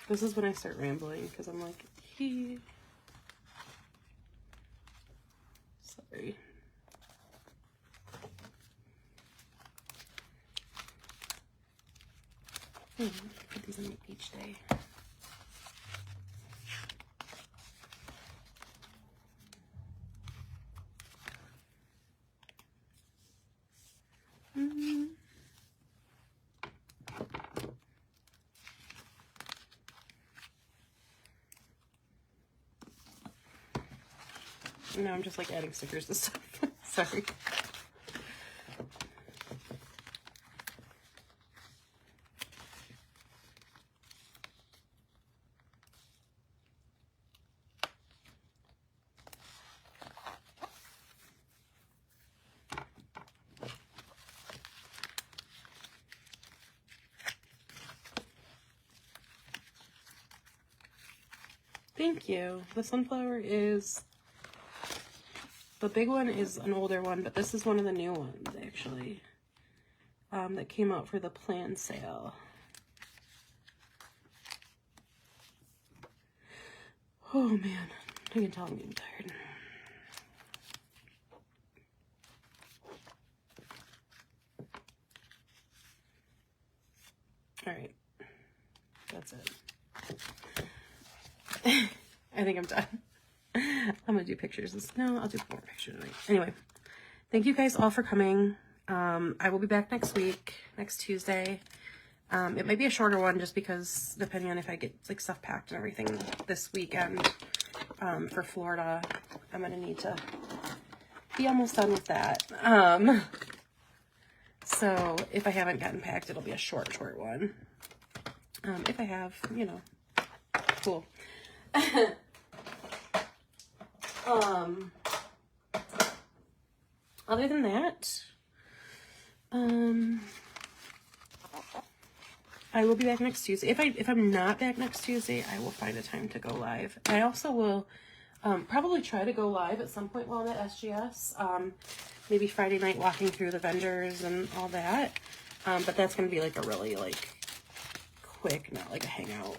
This is when I start rambling because I'm like, sorry. Put these in each day. No, I'm just like adding stickers to stuff. Sorry. Thank you. The sunflower is, the big one is an older one, but this is one of the new ones, actually, that came out for the plan sale. Oh, man. I can tell I'm getting tired. All right. That's it. I think I'm done. I'm gonna do pictures. No, I'll do more pictures tonight. Anyway, thank you guys all for coming. I will be back next week, next Tuesday. It might be a shorter one just because depending on if I get like stuff packed and everything this weekend for Florida, I'm gonna need to be almost done with that. So if I haven't gotten packed, it'll be a short one. If I have, you know, cool. Other than that, I will be back next Tuesday. If I'm not back next Tuesday, I will find a time to go live. I also will probably try to go live at some point while I'm at SGS. Maybe Friday night walking through the vendors and all that. But that's going to be like a really like quick, not like a hangout